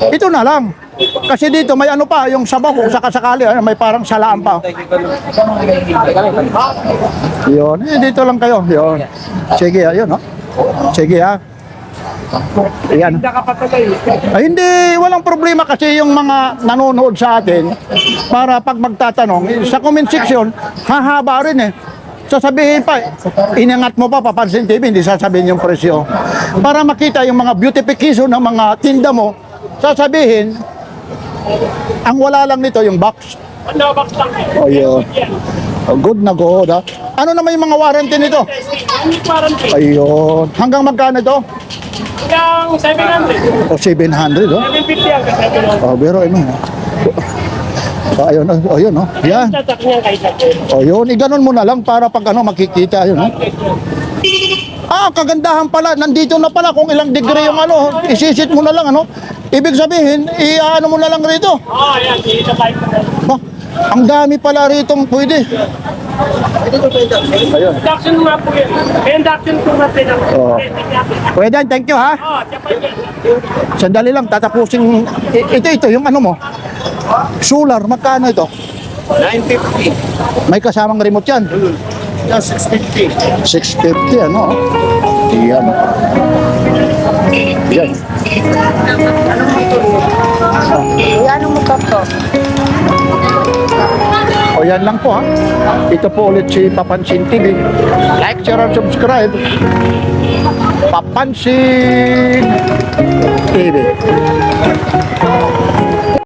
Ito na lang. Kasi dito may ano pa, yung sabaw kung sakasakali, may parang salaan pa. Yun, dito lang kayo. Yun. Sige, ayun, no? Sige, ha? Ayan. Ay, hindi, walang problema kasi yung mga nanonood sa atin, para pag magtatanong, sa comment section, hahaba rin eh. Sasabihin pa, inangat mo pa, Papansin TV, hindi sasabihin yung presyo. Para makita yung mga beautification ng mga tinda mo, sasabihin, ang wala lang nito yung box. Ano, box lang. Oh, yun. Oh, good na good, ha? Ano naman yung mga warranty nito? Warranty. Ayun. Hanggang magkano ito? Hanggang 700. O, 700, oh. 750 hanggang 700. Oh, pero ano, so, ayun, oh, yun, oh. Yan. Tatak niya kahit ako. O, yun. Iganon mo na lang para pag ano, makikita, yun, oh. Kagandahan pala. Nandito na pala kung ilang degree yung ano. Isisit mo na lang, ano. Ibig sabihin, ano mo na lang rito. Yan. Dito tayo. Ba, ang dami pala rito pwede. Ayun. Induction nga po yan. May induction po natin. Oh. Pwede, thank you, ha. Japan yan. Sandali lang, tatapusin. Ito, yung ano mo. Solar, magkano ito? 950. May kasamang remote yan. 650. 650, ano? Yan. Yan. Ano mo to? O yan lang po, ha. Ito po ulit si Papansin TV. Like, share, and subscribe. Papansin TV.